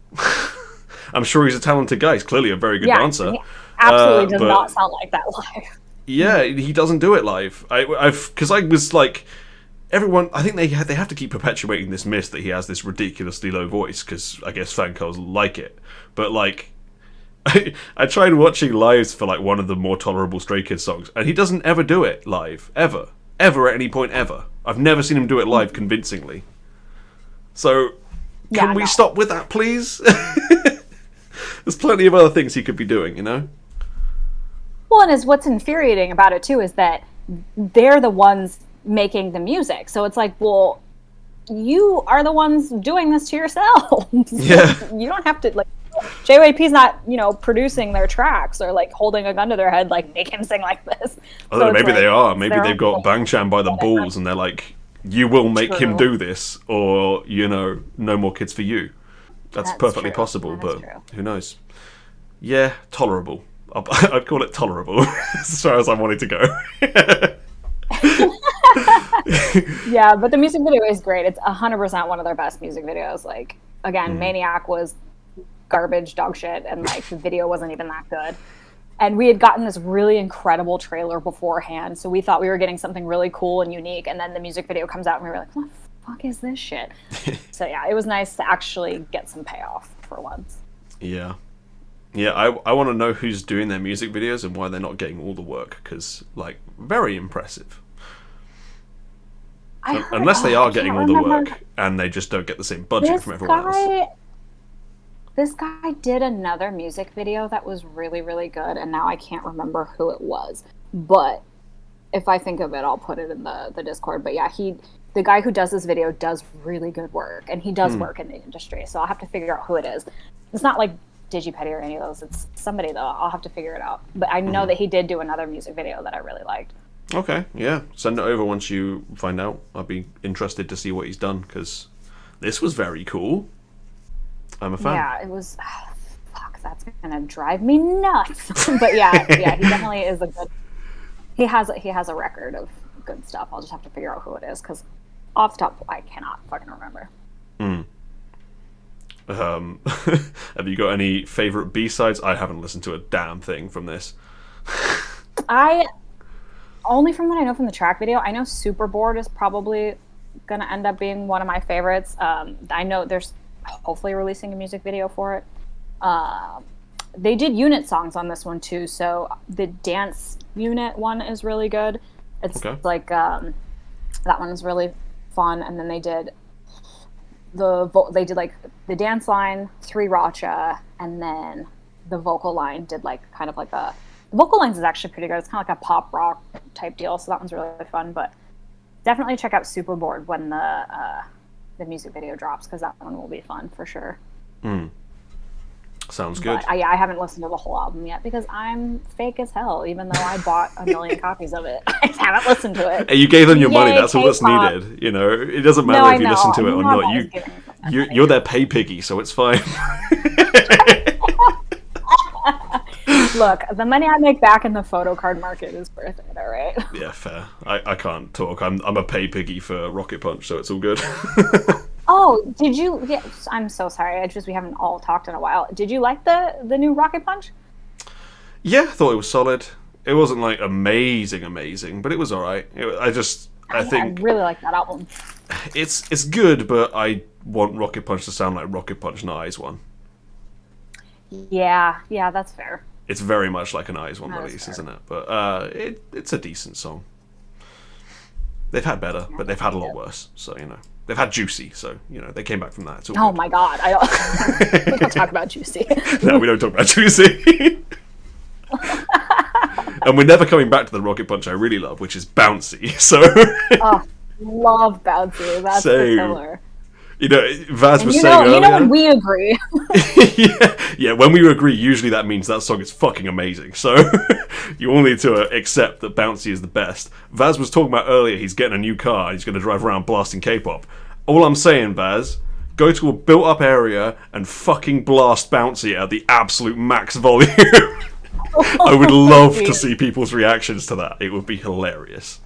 I'm sure he's a talented guy. He's clearly a very good dancer. He absolutely does not sound like that live. Yeah, he doesn't do it live. Because I was like, everyone, I think they have to keep perpetuating this myth that he has this ridiculously low voice, because I guess fan girls like it. But like, I tried watching lives for like one of the more tolerable Stray Kids songs, and he doesn't ever do it live, ever at any point ever. I've never seen him do it live convincingly. So, can we stop with that, please? There's plenty of other things he could be doing, you know? Well, and what's infuriating about it too is that they're the ones making the music. So it's like, well, you are the ones doing this to yourselves. Yeah. You don't have to, like, JYP's not, producing their tracks or like holding a gun to their head, like, make him sing like this. I don't know, maybe they are. Maybe they've got Bangchan by the balls and they're like, you will make him do this, or, no more kids for you. That's perfectly possible, but who knows? Yeah, tolerable. I'd call it tolerable as far as I wanted to go. Yeah, but the music video is great. It's 100% one of their best music videos. Like, again, Maniac was garbage, dog shit, and like the video wasn't even that good. And we had gotten this really incredible trailer beforehand, so we thought we were getting something really cool and unique, and then the music video comes out and we were like, what the fuck is this shit? So yeah, it was nice to actually get some payoff for once. Yeah, I want to know who's doing their music videos and why they're not getting all the work, because, like, very impressive. Unless they are getting all the work and they just don't get the same budget from everyone else. This guy did another music video that was really, really good, and now I can't remember who it was. But if I think of it, I'll put it in the Discord. But yeah, the guy who does this video does really good work, and he does work in the industry, so I'll have to figure out who it is. It's not like Digipetty or any of those. It's somebody, though. I'll have to figure it out. But I know that he did do another music video that I really liked. Okay, yeah. Send it over once you find out. I'd be interested to see what he's done, because this was very cool. I'm a fan. Yeah, it was. Fuck, that's gonna drive me nuts. But yeah, he definitely is a good. He has a record of good stuff. I'll just have to figure out who it is because off the top I cannot fucking remember. Have you got any favorite B-sides? I haven't listened to a damn thing from this. I only from what I know from the track video. I know Super Bored is probably gonna end up being one of my favorites. I know there's hopefully releasing a music video for it. They did unit songs on this one too, so the dance unit one is really good. It's like that one is really fun, and then they did like the dance line, 3 Racha, and then the vocal line did like kind of like the vocal lines is actually pretty good. It's kind of like a pop rock type deal, so that one's really fun. But definitely check out Super Bored when the music video drops because that one will be fun for sure. Sounds good. But I haven't listened to the whole album yet because I'm fake as hell, even though I bought a million copies of it. I just haven't listened to it. Hey, you gave them your money. That's all that's K-pop. needed. You know, it doesn't matter if you listen to it or not. You're their pay piggy, so it's fine. Look, the money I make back in the photo card market is worth it. All right. Yeah, fair. I can't talk. I'm a pay piggy for Rocket Punch, so it's all good. Oh, did you? Yeah, I'm so sorry. We haven't all talked in a while. Did you like the new Rocket Punch? Yeah, I thought it was solid. It wasn't like amazing, but it was alright. I think I really like that album. It's good, but I want Rocket Punch to sound like Rocket Punch, not Eyes One. Yeah, that's fair. It's very much like an Eyes One release, fair. isn't it? But it's a decent song. They've had better, but they've had a lot worse. So they've had Juicy, so they came back from that. It's all Oh good. my god, we don't talk about Juicy. No, we don't talk about Juicy. And we're never coming back to the Rocket Punch I really love, which is Bouncy. So Oh, love Bouncy. That's the killer. Vaz was saying earlier. You know when we agree. yeah, when we agree, usually that means that song is fucking amazing. So you all need to accept that Bouncy is the best. Vaz was talking about earlier, he's getting a new car, he's going to drive around blasting K-pop. All I'm saying, Vaz, go to a built-up area and fucking blast Bouncy at the absolute max volume. I would love to see people's reactions to that. It would be hilarious.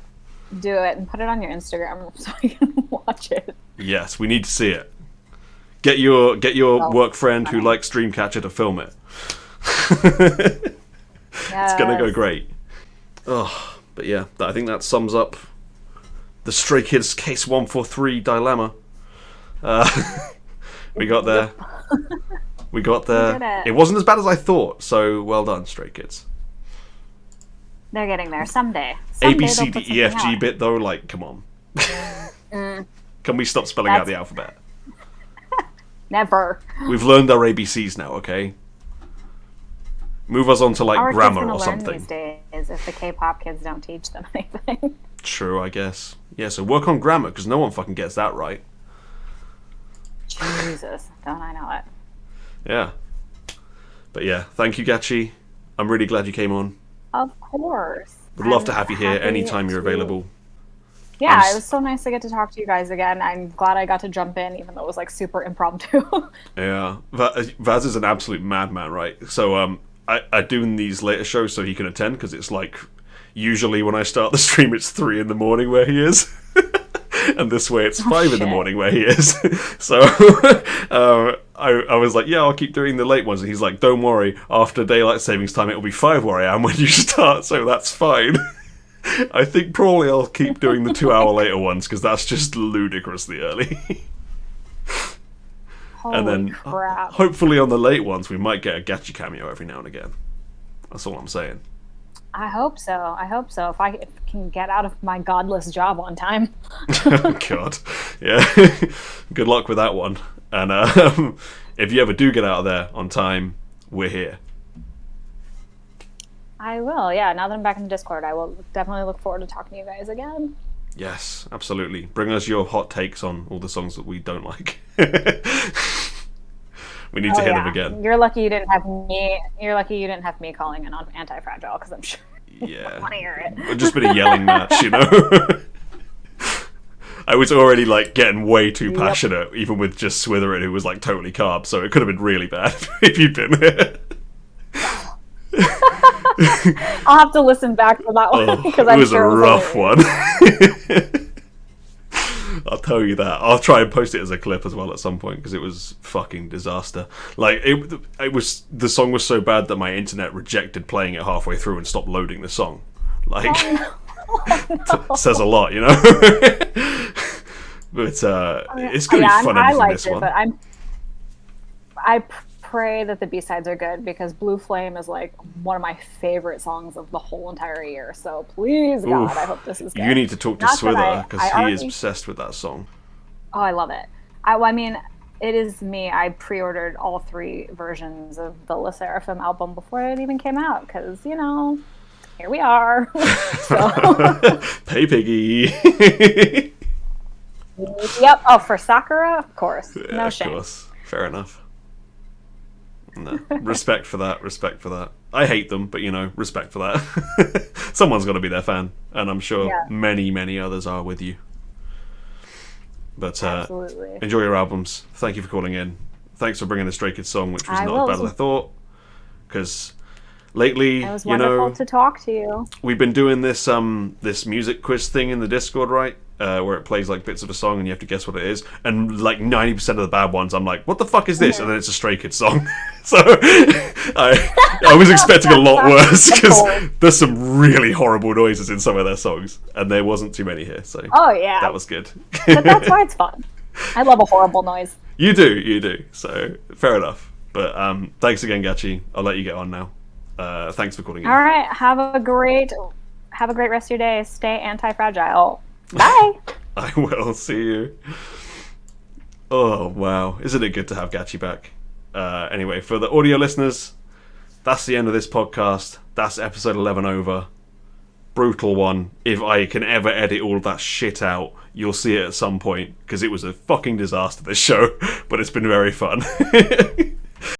Do it and put it on your Instagram so I can watch it. Yes, we need to see it. Get your work friend who likes Dreamcatcher to film it. It's gonna go great. Oh, but yeah, I think that sums up the Stray Kids Case 143 dilemma. We got there. We got there. It wasn't as bad as I thought, so well done, Stray Kids. They're getting there someday. A, B, C, D, E, F, G bit though, like, come on. Can we stop spelling out the alphabet? Never. We've learned our ABCs now, okay? Move us on to like grammar or something. These days, if the K-pop kids don't teach them anything. True, I guess. Yeah, so work on grammar because no one fucking gets that right. Jesus, don't I know it? Yeah. But yeah, thank you, Gachi. I'm really glad you came on. Of course. Would love to have you here anytime you're available. Yeah, it was so nice to get to talk to you guys again. I'm glad I got to jump in, even though it was like super impromptu. Yeah, Vaz is an absolute madman, right? So I'm doing these later shows so he can attend because it's like usually when I start the stream it's 3 in the morning where he is. And this way it's 5 in the morning where he is. So I was like, yeah, I'll keep doing the late ones. And he's like, don't worry, after daylight savings time it'll be 5 where I am when you start, so that's fine. I think probably I'll keep doing the 2-hour later ones because that's just ludicrously early. And then crap. Hopefully on the late ones we might get a Gachi cameo every now and again. That's all I'm saying. I hope so. If I can get out of my godless job on time. Oh, God. Yeah. Good luck with that one. And if you ever do get out of there on time, we're here. I will, yeah. Now that I'm back in the Discord, I will definitely look forward to talking to you guys again. Yes, absolutely. Bring us your hot takes on all the songs that we don't like. We need to hear them again. You're lucky you didn't have me. You're lucky you didn't have me calling in on Antifragile because I'm sure. Yeah. I want to hear it. It's just been a yelling match, you know. I was already like getting way too passionate, even with just Swither, who was like totally carb. So it could have been really bad if you'd been there. I'll have to listen back to that one because it was a rough one. I'll tell you that. I'll try and post it as a clip as well at some point because it was fucking disaster. Like it was. The song was so bad that my internet rejected playing it halfway through and stopped loading the song. Like, says a lot, you know. But it's gonna be fun editing this one. But I pray that the B-sides are good because Blue Flame is like one of my favorite songs of the whole entire year. So please, God, I hope this is good. You need to talk to Swither because he is obsessed with that song. Oh, I love it. I mean, it is me. I pre-ordered all 3 versions of the Sserafim album before it even came out because, you know, here we are. Pay Piggy. Yep. Oh, for Sakura, of course. Yeah, no of shame. Course. Fair enough. No. Respect for that. Respect for that. I hate them, but you know, respect for that. Someone's got to be their fan, and I'm sure many, many others are with you. But absolutely. Enjoy your albums. Thank you for calling in. Thanks for bringing the Stray Kids song, which was not as bad as I thought. Because lately, it was wonderful to talk to you. We've been doing this this music quiz thing in the Discord, right? Where it plays like bits of a song and you have to guess what it is. And like 90% of the bad ones, I'm like, what the fuck is this? And then it's a Stray Kids song. So I was expecting a lot worse because there's some really horrible noises in some of their songs, and there wasn't too many here. So that was good. But that's why it's fun. I love a horrible noise. You do. So fair enough. But thanks again, Gachi. I'll let you get on now. Thanks for calling in. All right, have a great rest of your day. Stay anti-fragile. Bye. I will. See you. Oh, wow. Isn't it good to have Gachi back? Anyway, for the audio listeners, that's the end of this podcast. That's episode 11 over. Brutal one. If I can ever edit all of that shit out, you'll see it at some point, because it was a fucking disaster, this show. But it's been very fun.